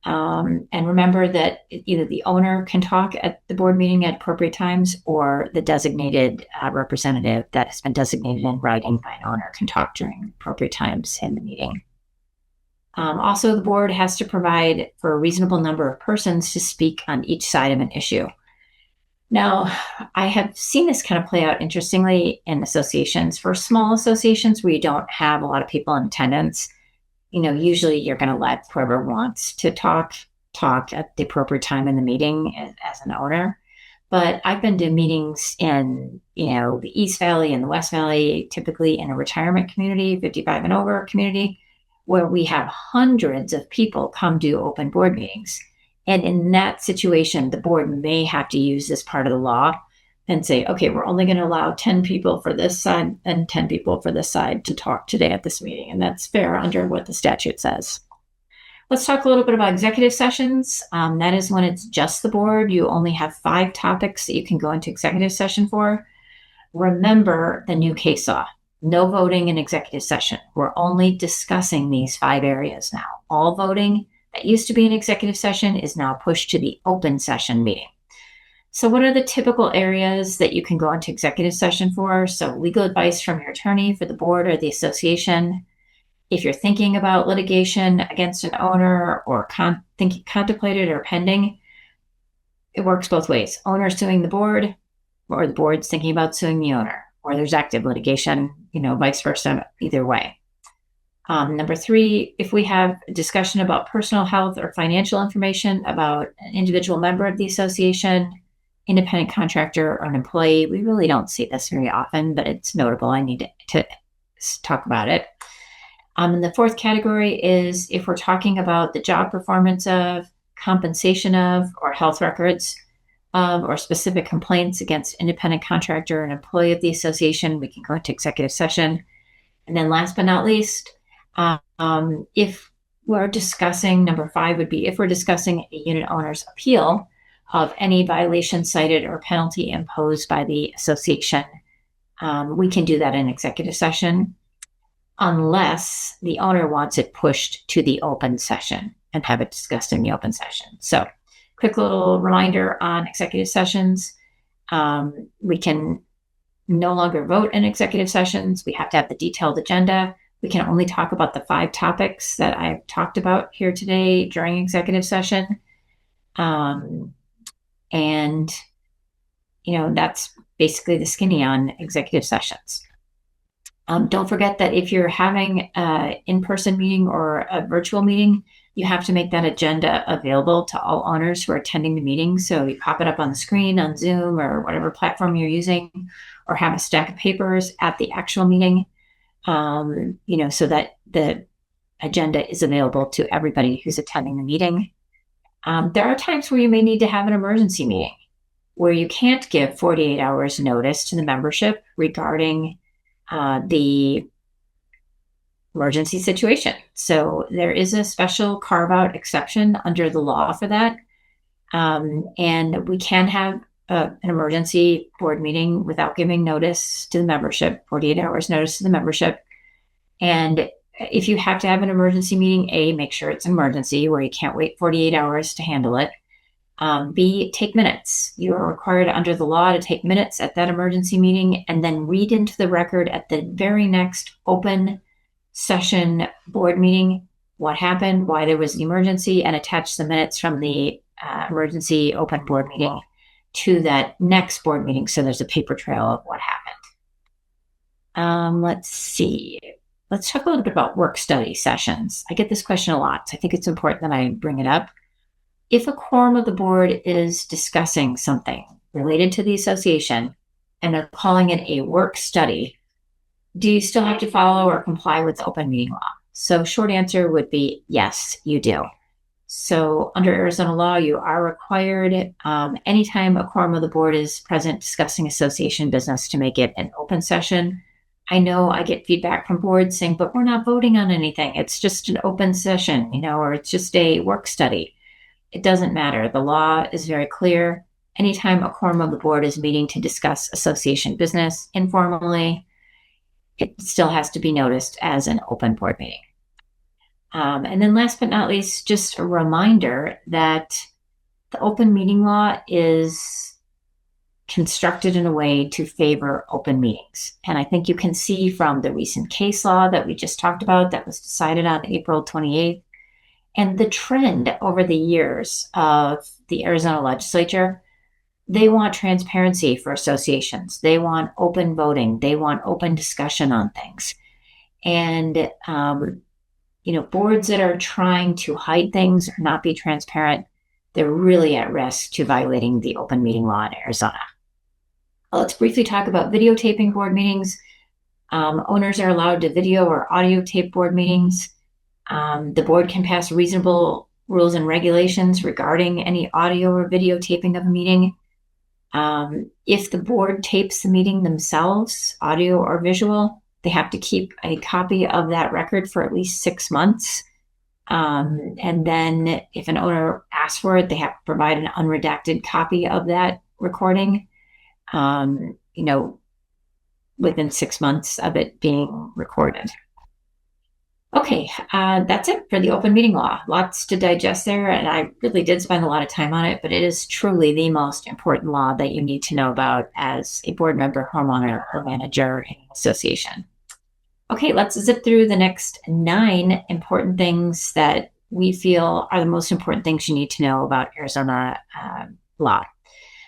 And remember that either the owner can talk at the board meeting at appropriate times, or the designated representative that has been designated in writing by an owner can talk during appropriate times in the meeting. Also, the board has to provide for a reasonable number of persons to speak on each side of an issue. Now, I have seen this kind of play out interestingly in associations. For small associations where you don't have a lot of people in attendance, usually you're going to let whoever wants to talk at the appropriate time in the meeting as an owner. But I've been to meetings in, the East Valley and the West Valley, typically in a retirement community, 55 and over community, where we have hundreds of people come to open board meetings. And in that situation, the board may have to use this part of the law and say, okay, we're only going to allow 10 people for this side and 10 people for this side to talk today at this meeting. And that's fair under what the statute says. Let's talk a little bit about executive sessions. That is when it's just the board. You only have 5 topics that you can go into executive session for. Remember the new case law. No voting in executive session. We're only discussing these 5 areas now. All voting that used to be an executive session is now pushed to the open session meeting. So what are the typical areas that you can go into executive session for? So legal advice from your attorney for the board or the association. If you're thinking about litigation against an owner or contemplated or pending, it works both ways. Owner suing the board, or the board's thinking about suing the owner, or there's active litigation, vice versa, either way. Number 3, if we have a discussion about personal health or financial information about an individual member of the association, independent contractor, or an employee, we really don't see this very often, but it's notable. I need to talk about it. And the 4th category is if we're talking about the job performance of, compensation of, or health records of, or specific complaints against independent contractor and employee of the association, we can go into executive session. And then last but not least, if we're discussing, number 5 would be if we're discussing a unit owner's appeal of any violation cited or penalty imposed by the association, we can do that in executive session unless the owner wants it pushed to the open session and have it discussed in the open session. So quick little reminder on executive sessions. We can no longer vote in executive sessions. We have to have the detailed agenda. We can only talk about the 5 topics that I've talked about here today during executive session. And that's basically the skinny on executive sessions. Don't forget that if you're having an in-person meeting or a virtual meeting, you have to make that agenda available to all owners who are attending the meeting. So you pop it up on the screen on Zoom or whatever platform you're using, or have a stack of papers at the actual meeting, so that the agenda is available to everybody who's attending the meeting. There are times where you may need to have an emergency meeting where you can't give 48 hours notice to the membership regarding the emergency situation. So there is a special carve-out exception under the law for that. And we can have an emergency board meeting without giving notice to the membership, 48 hours notice to the membership. And if you have to have an emergency meeting, A, make sure it's an emergency where you can't wait 48 hours to handle it. B, take minutes. You are required under the law to take minutes at that emergency meeting and then read into the record at the very next open session board meeting what happened, why there was the emergency, and attach the minutes from the emergency open board meeting to that next board meeting. So there's a paper trail of what happened. Let's see. Let's talk a little bit about work study sessions. I get this question a lot, so I think it's important that I bring it up. If a quorum of the board is discussing something related to the association and they're calling it a work study, do you still have to follow or comply with the open meeting law? So short answer would be yes, you do. So under Arizona law, you are required anytime a quorum of the board is present discussing association business to make it an open session. I know I get feedback from boards saying, but we're not voting on anything. It's just an open session, or it's just a work study. It doesn't matter. The law is very clear. Anytime a quorum of the board is meeting to discuss association business informally, it still has to be noticed as an open board meeting. And then last but not least, just a reminder that the open meeting law is constructed in a way to favor open meetings. And I think you can see from the recent case law that we just talked about that was decided on April 28th, and the trend over the years of the Arizona legislature, they want transparency for associations. They want open voting. They want open discussion on things. And, boards that are trying to hide things or not be transparent, they're really at risk to violating the open meeting law in Arizona. Let's briefly talk about videotaping board meetings. Owners are allowed to video or audio tape board meetings. The board can pass reasonable rules and regulations regarding any audio or videotaping of a meeting. If the board tapes the meeting themselves, audio or visual, they have to keep a copy of that record for at least 6 months. And then if an owner asks for it, they have to provide an unredacted copy of that recording, within 6 months of it being recorded. Okay, that's it for the open meeting law. Lots to digest there, and I really did spend a lot of time on it, but it is truly the most important law that you need to know about as a board member, homeowner, or manager in an association. Okay, let's zip through the next 9 important things that we feel are the most important things you need to know about Arizona law.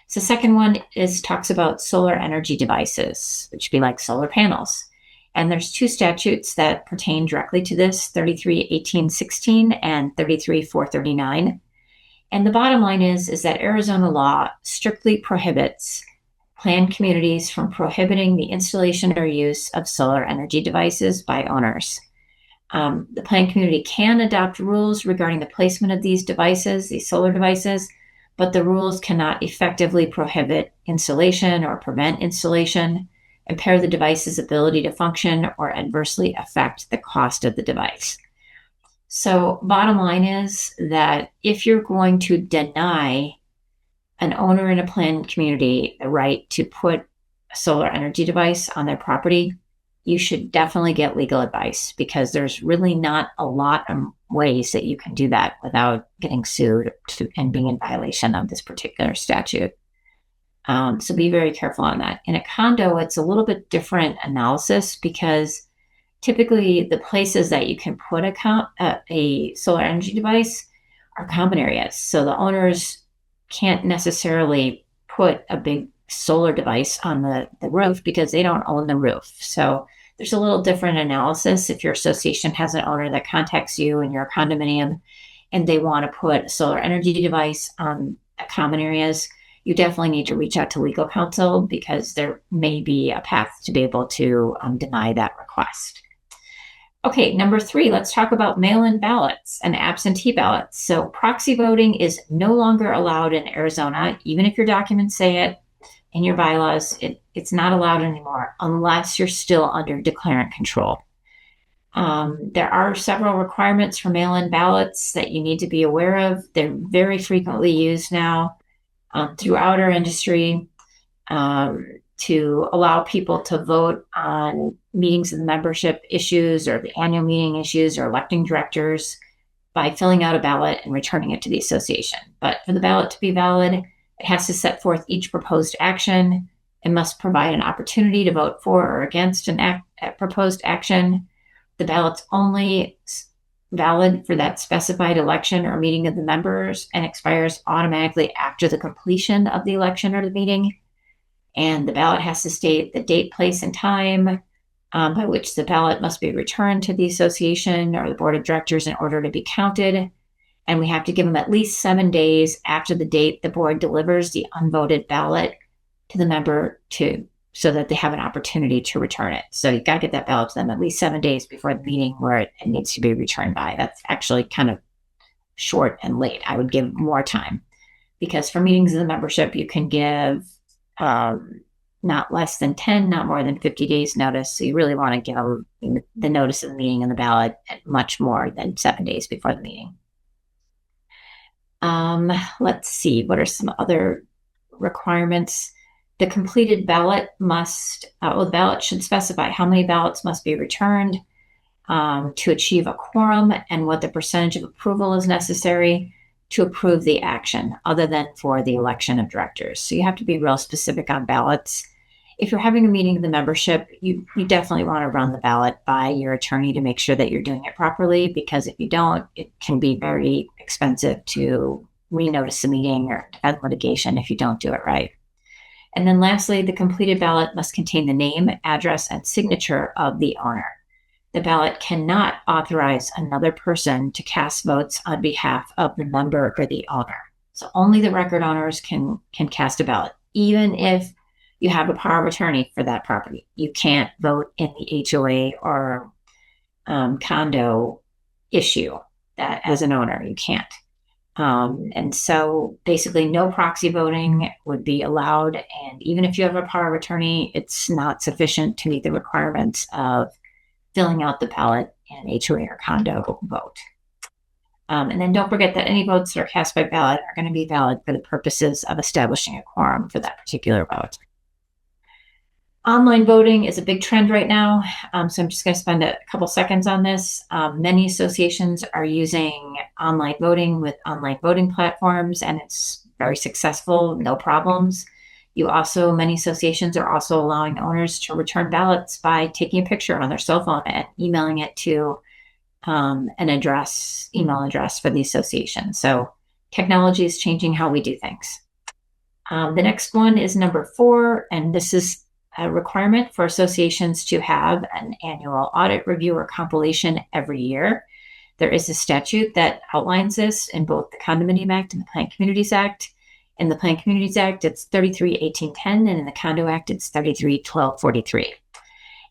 So the second one talks about solar energy devices, which would be like solar panels. And there's 2 statutes that pertain directly to this, 33-1816 and 33-439. And the bottom line is that Arizona law strictly prohibits planned communities from prohibiting the installation or use of solar energy devices by owners. The planned community can adopt rules regarding the placement of these devices, these solar devices, but the rules cannot effectively prohibit installation or prevent installation, impair the device's ability to function, or adversely affect the cost of the device. So bottom line is that if you're going to deny an owner in a planned community the right to put a solar energy device on their property, you should definitely get legal advice, because there's really not a lot of ways that you can do that without getting sued and being in violation of this particular statute. So be very careful on that. In a condo, it's a little bit different analysis, because typically the places that you can put a solar energy device are common areas. So the owners can't necessarily put a big solar device on the roof because they don't own the roof. So there's a little different analysis if your association has an owner that contacts you in your condominium and they want to put a solar energy device on common areas. you definitely need to reach out to legal counsel because there may be a path to be able to deny that request. Okay, number 3, let's talk about mail-in ballots and absentee ballots. So proxy voting is no longer allowed in Arizona, even if your documents say it in your bylaws. It's not allowed anymore unless you're still under declarant control. There are several requirements for mail-in ballots that you need to be aware of. They're very frequently used now throughout our industry to allow people to vote on meetings of the membership issues or the annual meeting issues or electing directors by filling out a ballot and returning it to the association. But for the ballot to be valid, it has to set forth each proposed action. It must provide an opportunity to vote for or against a proposed action. The ballot's only valid for that specified election or meeting of the members and expires automatically after the completion of the election or the meeting. And the ballot has to state the date, place, and time by which the ballot must be returned to the association or the board of directors in order to be counted. And we have to give them at least 7 days after the date the board delivers the unvoted ballot to the member so that they have an opportunity to return it. So you've got to get that ballot to them at least 7 days before the meeting where it needs to be returned by. That's actually kind of short and late. I would give more time because for meetings of the membership, you can give not less than 10, not more than 50 days notice. So you really want to give them the notice of the meeting and the ballot at much more than 7 days before the meeting. Let's see, what are some other requirements? The completed ballot the ballot should specify how many ballots must be returned to achieve a quorum and what the percentage of approval is necessary to approve the action other than for the election of directors. So you have to be real specific on ballots. If you're having a meeting of the membership, you definitely want to run the ballot by your attorney to make sure that you're doing it properly, because if you don't, it can be very expensive to renotice the meeting or add litigation if you don't do it right. And then lastly, the completed ballot must contain the name, address, and signature of the owner. The ballot cannot authorize another person to cast votes on behalf of the member or the owner. So only the record owners can cast a ballot, even if you have a power of attorney for that property. You can't vote in the HOA or condo issue that as an owner, you can't. And so basically no proxy voting would be allowed. And even if you have a power of attorney, it's not sufficient to meet the requirements of filling out the ballot in HOA or condo vote. And then don't forget that any votes that are cast by ballot are going to be valid for the purposes of establishing a quorum for that particular vote. Online voting is a big trend right now, so I'm just going to spend a couple seconds on this. Many associations are using online voting with online voting platforms, and it's very successful, no problems. Many associations are also allowing owners to return ballots by taking a picture on their cell phone and emailing it to an email address for the association. So technology is changing how we do things. The next one is number 4, and this is a requirement for associations to have an annual audit review or compilation every year. There is a statute that outlines this in both the Condominium Act and the Planned Communities Act. In the Planned Communities Act, it's 33-1810, and in the Condo Act, it's 33-1243.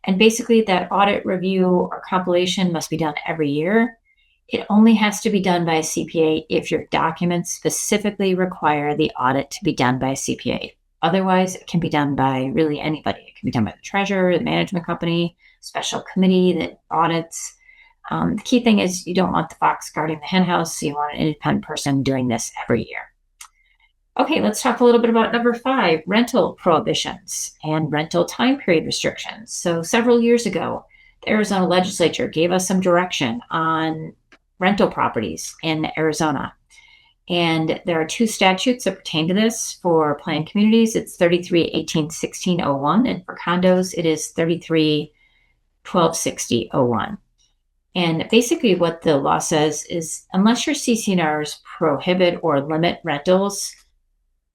And basically, that audit review or compilation must be done every year. It only has to be done by a CPA if your documents specifically require the audit to be done by a CPA. Otherwise, it can be done by really anybody. It can be done by the treasurer, the management company, special committee that audits. The key thing is you don't want the fox guarding the hen house, so you want an independent person doing this every year. Okay, let's talk a little bit about number 5, rental prohibitions and rental time period restrictions. So several years ago, the Arizona legislature gave us some direction on rental properties in Arizona. And there are 2 statutes that pertain to this. For planned communities, it's 33-1816-01, and for condos, it is 33-1260-01. And basically what the law says is unless your CC&Rs prohibit or limit rentals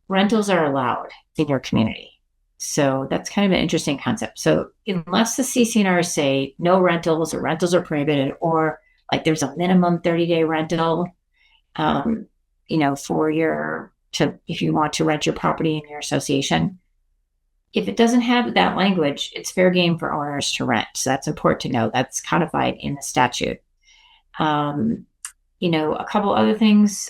are allowed in your community. So that's kind of an interesting concept. So unless the CC&Rs say no rentals or rentals are prohibited, or like there's a minimum 30-day rental, for your if you want to rent your property in your association. If it doesn't have that language, it's fair game for owners to rent. So that's important to know. That's codified in the statute. A couple other things.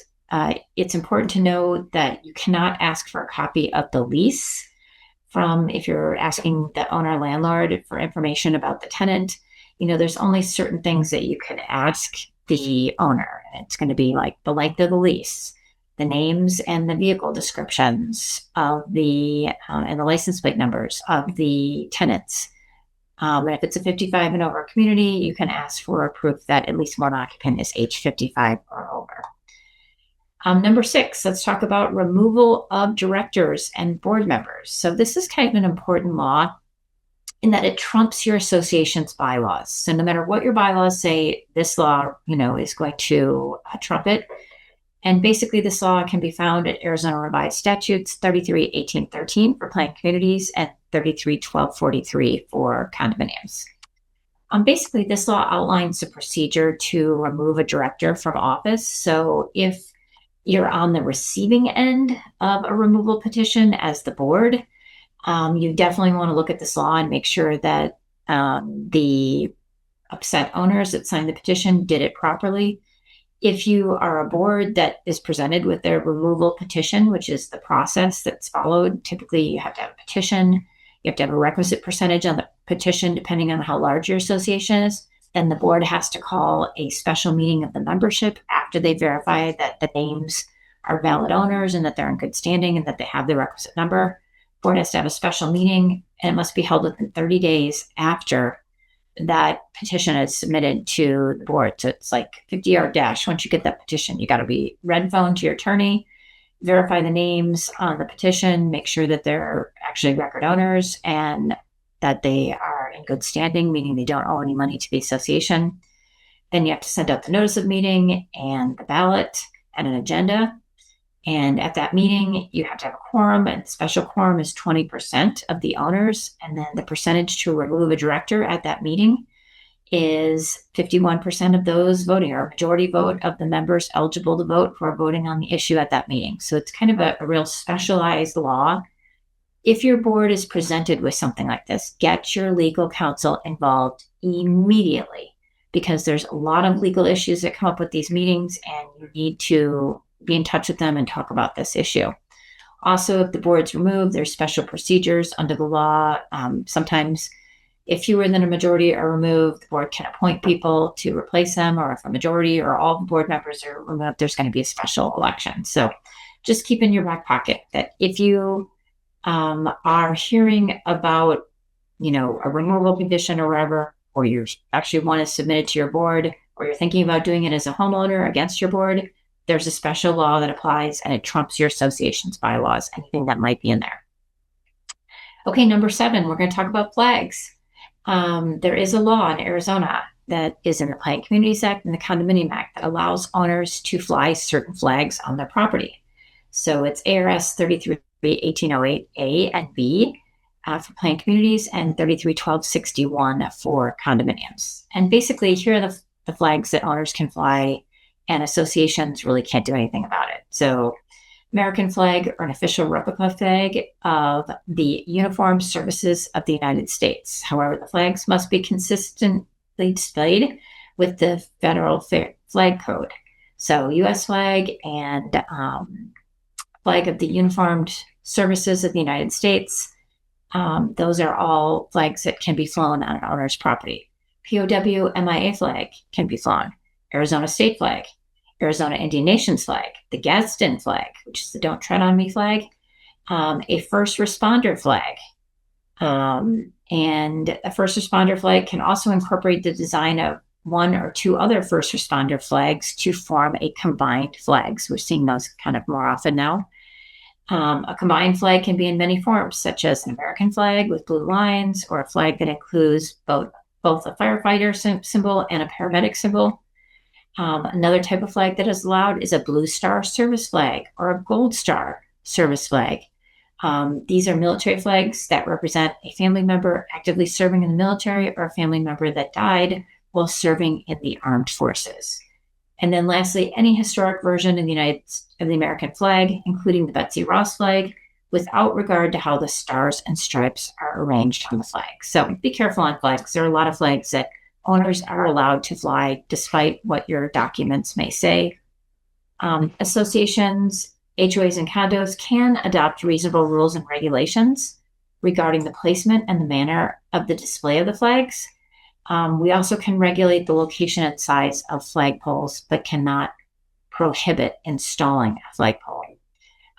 It's important to know that you cannot ask for a copy of the lease if you're asking the owner landlord for information about the tenant. There's only certain things that you can ask the owner. It's going to be like the length of the lease, the names and the vehicle descriptions of and the license plate numbers of the tenants. And if it's a 55 and over community, you can ask for proof that at least one occupant is age 55 or over. Number 6, let's talk about removal of directors and board members. So this is kind of an important law in that it trumps your association's bylaws. So no matter what your bylaws say, this law, is going to trump it. And basically this law can be found at Arizona Revised Statutes 33-1813 for planned communities and 33-1243 for condominiums. Basically, this law outlines the procedure to remove a director from office. So if you're on the receiving end of a removal petition as the board, you definitely want to look at this law and make sure that the upset owners that signed the petition did it properly. If you are a board that is presented with their removal petition, which is the process that's followed, typically you have to have a petition, you have to have a requisite percentage on the petition, depending on how large your association is. Then the board has to call a special meeting of the membership after they verify that the names are valid owners and that they're in good standing and that they have the requisite number. The board has to have a special meeting, and it must be held within 30 days after that petition is submitted to the board. So it's like 50-yard dash. Once you get that petition, you got to be red phone to your attorney, verify the names on the petition, make sure that they're actually record owners and that they are in good standing, meaning they don't owe any money to the association. Then you have to send out the notice of meeting and the ballot and an agenda. And at that meeting, you have to have a quorum, and the special quorum is 20% of the owners. And then the percentage to remove a director at that meeting is 51% of those voting, or a majority vote of the members eligible to vote who are voting on the issue at that meeting. So it's kind of a real specialized law. If your board is presented with something like this, get your legal counsel involved immediately, because there's a lot of legal issues that come up with these meetings, and you need to be in touch with them and talk about this issue. Also, if the board's removed, there's special procedures under the law. Sometimes if fewer than a majority are removed, the board can appoint people to replace them, or if a majority or all the board members are removed, there's going to be a special election. So just keep in your back pocket that if you are hearing about, a removal petition or whatever, or you actually want to submit it to your board, or you're thinking about doing it as a homeowner against your board, there's a special law that applies, and it trumps your association's bylaws, anything that might be in there. Okay, number 7, we're going to talk about flags. There is a law in Arizona that is in the Planned Communities Act and the Condominium Act that allows owners to fly certain flags on their property. So it's A.R.S. 33-1808 A and B for planned communities, and 33-1261 for condominiums. And basically, here are the flags that owners can fly, and associations really can't do anything about it. So American flag, or an official replica flag of the Uniformed Services of the United States. However, the flags must be consistently displayed with the federal flag code. So U.S. flag and flag of the Uniformed Services of the United States. Those are all flags that can be flown on an owner's property. POW MIA flag can be flown. Arizona state flag, Arizona Indian Nations flag, the Gadsden flag, which is the Don't Tread on Me flag, a first responder flag. And a first responder flag can also incorporate the design of one or two other first responder flags to form a combined flag. So we're seeing those kind of more often now. A combined flag can be in many forms, such as an American flag with blue lines, or a flag that includes both a firefighter symbol and a paramedic symbol. Another type of flag that is allowed is a Blue Star service flag or a Gold Star service flag. These are military flags that represent a family member actively serving in the military, or a family member that died while serving in the armed forces. And then lastly, any historic version of the American flag, including the Betsy Ross flag, without regard to how the stars and stripes are arranged on the flag. So be careful on flags. There are a lot of flags that owners are allowed to fly despite what your documents may say. Associations, HOAs, and condos can adopt reasonable rules and regulations regarding the placement and the manner of the display of the flags. We also can regulate the location and size of flagpoles, but cannot prohibit installing a flagpole.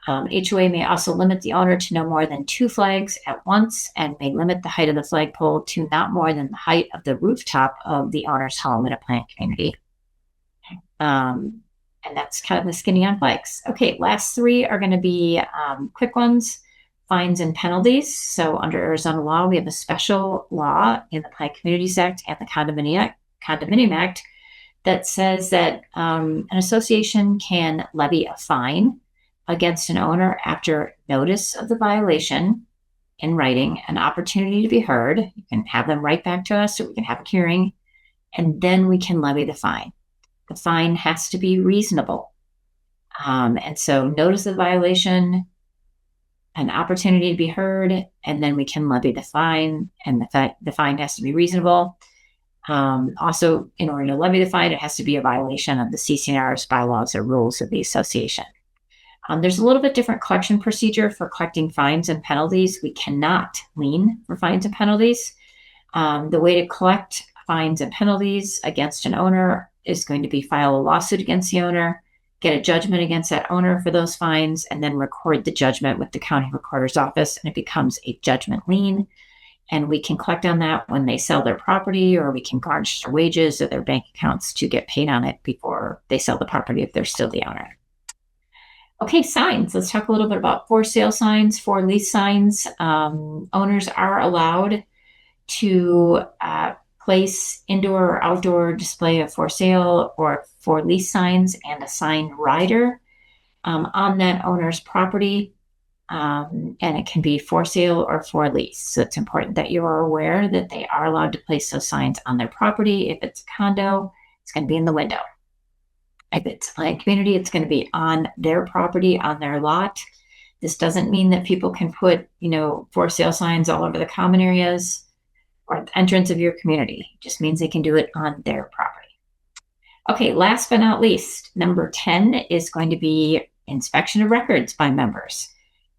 HOA may also limit the owner to no more than 2 flags at once and may limit the height of the flagpole to not more than the height of the rooftop of the owner's home in a planned community. And that's kind of the skinny on flags. Okay, last 3 are going to be quick ones. Fines and penalties. So under Arizona law, we have a special law in the Planned Communities Act and the Condominium Act that says that an association can levy a fine against an owner after notice of the violation in writing, an opportunity to be heard. You can have them write back to us, or we can have a hearing, and then we can levy the fine. The fine has to be reasonable. And so notice of the violation, an opportunity to be heard, and then we can levy the fine, and the fine has to be reasonable. Also, in order to levy the fine, it has to be a violation of the CC&R's bylaws or rules of the association. There's a little bit different collection procedure for collecting fines and penalties. We cannot lien for fines and penalties. The way to collect fines and penalties against an owner is going to be file a lawsuit against the owner, get a judgment against that owner for those fines, and then record the judgment with the county recorder's office, and it becomes a judgment lien. And we can collect on that when they sell their property, or we can garnish their wages or their bank accounts to get paid on it before they sell the property if they're still the owner. Okay, signs. Let's talk a little bit about for sale signs, for lease signs. Owners are allowed to place indoor or outdoor display of for sale or for lease signs and a signed rider on that owner's property. And it can be for sale or for lease. So it's important that you are aware that they are allowed to place those signs on their property. If it's a condo, it's going to be in the window. If it's a planned community, it's going to be on their property, on their lot. This doesn't mean that people can put, for sale signs all over the common areas or the entrance of your community. It just means they can do it on their property. Okay, last but not least, number 10 is going to be inspection of records by members.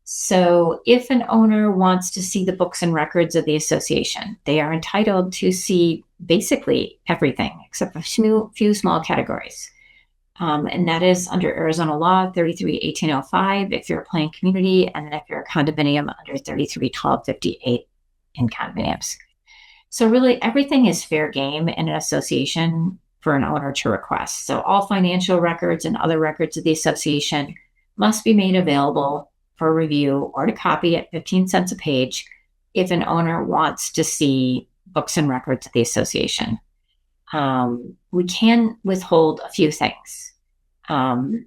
So if an owner wants to see the books and records of the association, they are entitled to see basically everything except a few small categories. And that is under Arizona law 33-1805 if you're a planned community, and then if you're a condominium under 33-1258 in condominiums. So really everything is fair game in an association for an owner to request. So all financial records and other records of the association must be made available for review or to copy at 15 cents a page if an owner wants to see books and records of the association. We can withhold a few things. And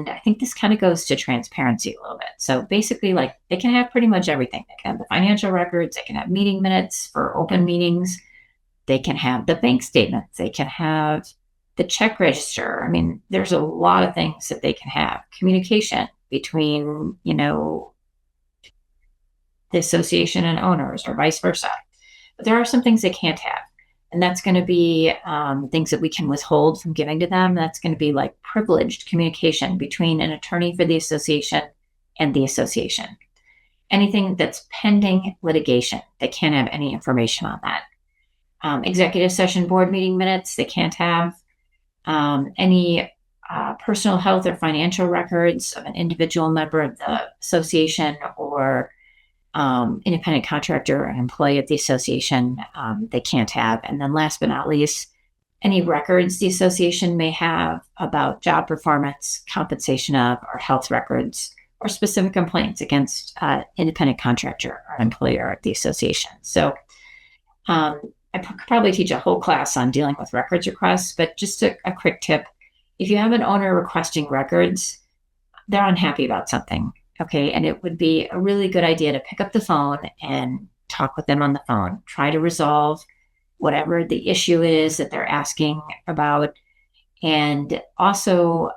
I think this kind of goes to transparency a little bit. So basically, they can have pretty much everything. They can have the financial records, they can have meeting minutes for open meetings, they can have the bank statements, they can have the check register. I mean, there's a lot of things that they can have. Communication between, the association and owners or vice versa. But there are some things they can't have. And that's going to be things that we can withhold from giving to them. That's going to be like privileged communication between an attorney for the association and the association. Anything that's pending litigation, they can't have any information on that. Executive session board meeting minutes, they can't have any personal health or financial records of an individual member of the association or independent contractor or employee of the association, they can't have. And then last but not least, any records the association may have about job performance, compensation of, or health records, or specific complaints against independent contractor or employer of the association. So I could probably teach a whole class on dealing with records requests, but just a quick tip. If you have an owner requesting records, they're unhappy about something. Okay, and it would be a really good idea to pick up the phone and talk with them on the phone. Try to resolve whatever the issue is that they're asking about And also,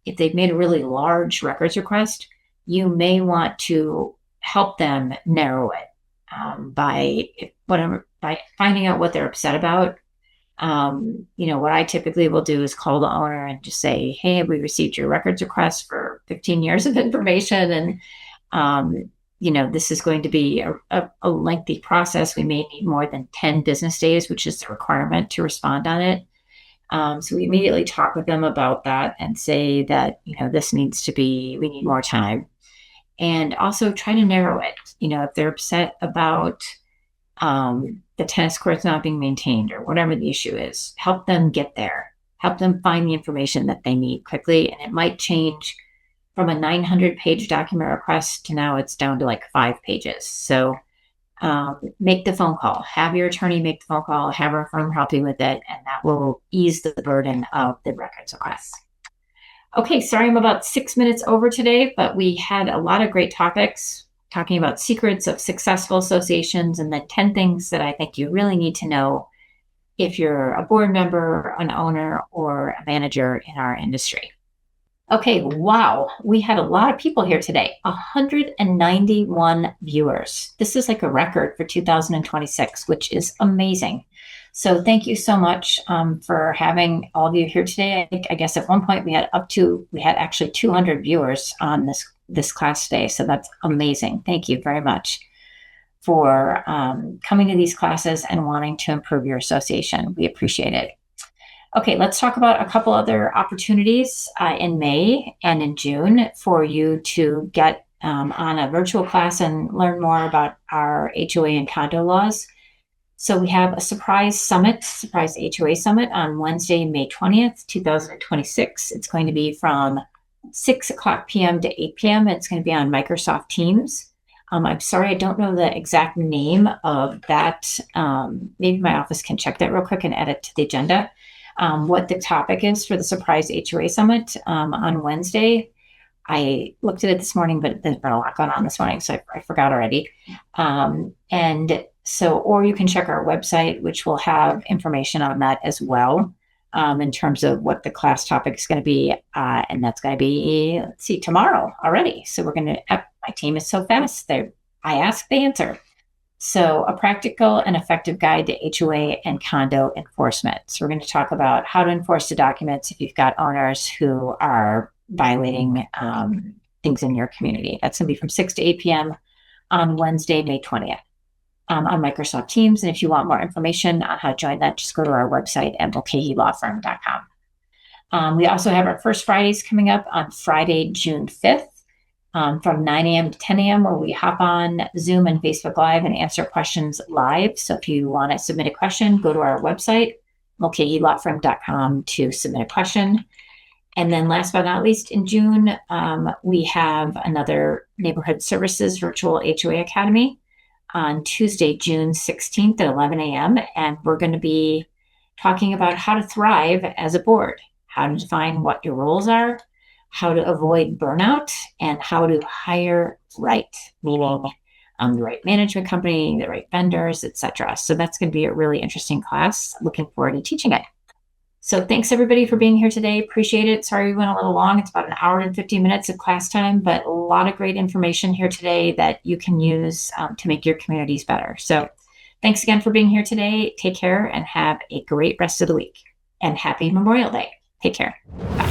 if they've made a really large records request, you may want to help them narrow it by finding out what they're upset about. What I typically will do is call the owner and just say, "Hey, we received your records request for 15 years of information, and this is going to be a lengthy process. We may need more than 10 business days, which is the requirement to respond on it." So we immediately talk with them about that and say that, we need more time. And also try to narrow it. If they're upset about the tennis courts not being maintained or whatever the issue is, help them get there. Help them find the information that they need quickly. And it might change from a 900-page document request to now it's down to like 5 pages. So make the phone call. Have your attorney make the phone call. Have our firm help you with it, and that will ease the burden of the records request. Okay, sorry I'm about 6 minutes over today, but we had a lot of great topics talking about secrets of successful associations and the 10 things that I think you really need to know if you're a board member, an owner, or a manager in our industry. Okay, wow, we had a lot of people here today, 191 viewers. This is like a record for 2026, which is amazing. So thank you so much for having all of you here today. I guess at one point we had actually 200 viewers on this class today. So that's amazing. Thank you very much for coming to these classes and wanting to improve your association. We appreciate it. Okay, let's talk about a couple other opportunities in May and in June for you to get on a virtual class and learn more about our HOA and condo laws. So we have a surprise HOA summit on Wednesday, May 20th, 2026. It's going to be from 6 o'clock p.m. to 8 p.m. It's going to be on Microsoft Teams. I'm sorry, I don't know the exact name of that. Maybe my office can check that real quick and add it to the agenda. What the topic is for the surprise HOA summit on Wednesday. I looked at it this morning, but there's been a lot going on this morning, so I forgot already. Or you can check our website, which will have information on that as well, in terms of what the class topic is going to be. And that's going to be, tomorrow already. So my team is so fast. I ask, they answer. So a practical and effective guide to HOA and condo enforcement. So we're going to talk about how to enforce the documents if you've got owners who are violating things in your community. That's going to be from 6 to 8 p.m. on Wednesday, May 20th on Microsoft Teams. And if you want more information on how to join that, just go to our website at mulcahylawfirm.com. We also have our first Fridays coming up on Friday, June 5th. From 9 a.m. to 10 a.m. where we hop on Zoom and Facebook Live and answer questions live. So if you want to submit a question, go to our website, mulcahylawfirm.com, to submit a question. And then last but not least, in June, we have another Neighborhood Services Virtual HOA Academy on Tuesday, June 16th at 11 a.m. And we're going to be talking about how to thrive as a board, how to define what your roles are, how to avoid burnout, and how to hire right, meaning the right management company, the right vendors, etc. So that's going to be a really interesting class. Looking forward to teaching it. So thanks everybody for being here today. Appreciate it. Sorry we went a little long. It's about an hour and 15 minutes of class time, but a lot of great information here today that you can use to make your communities better. So thanks again for being here today. Take care and have a great rest of the week. And happy Memorial Day. Take care. Bye.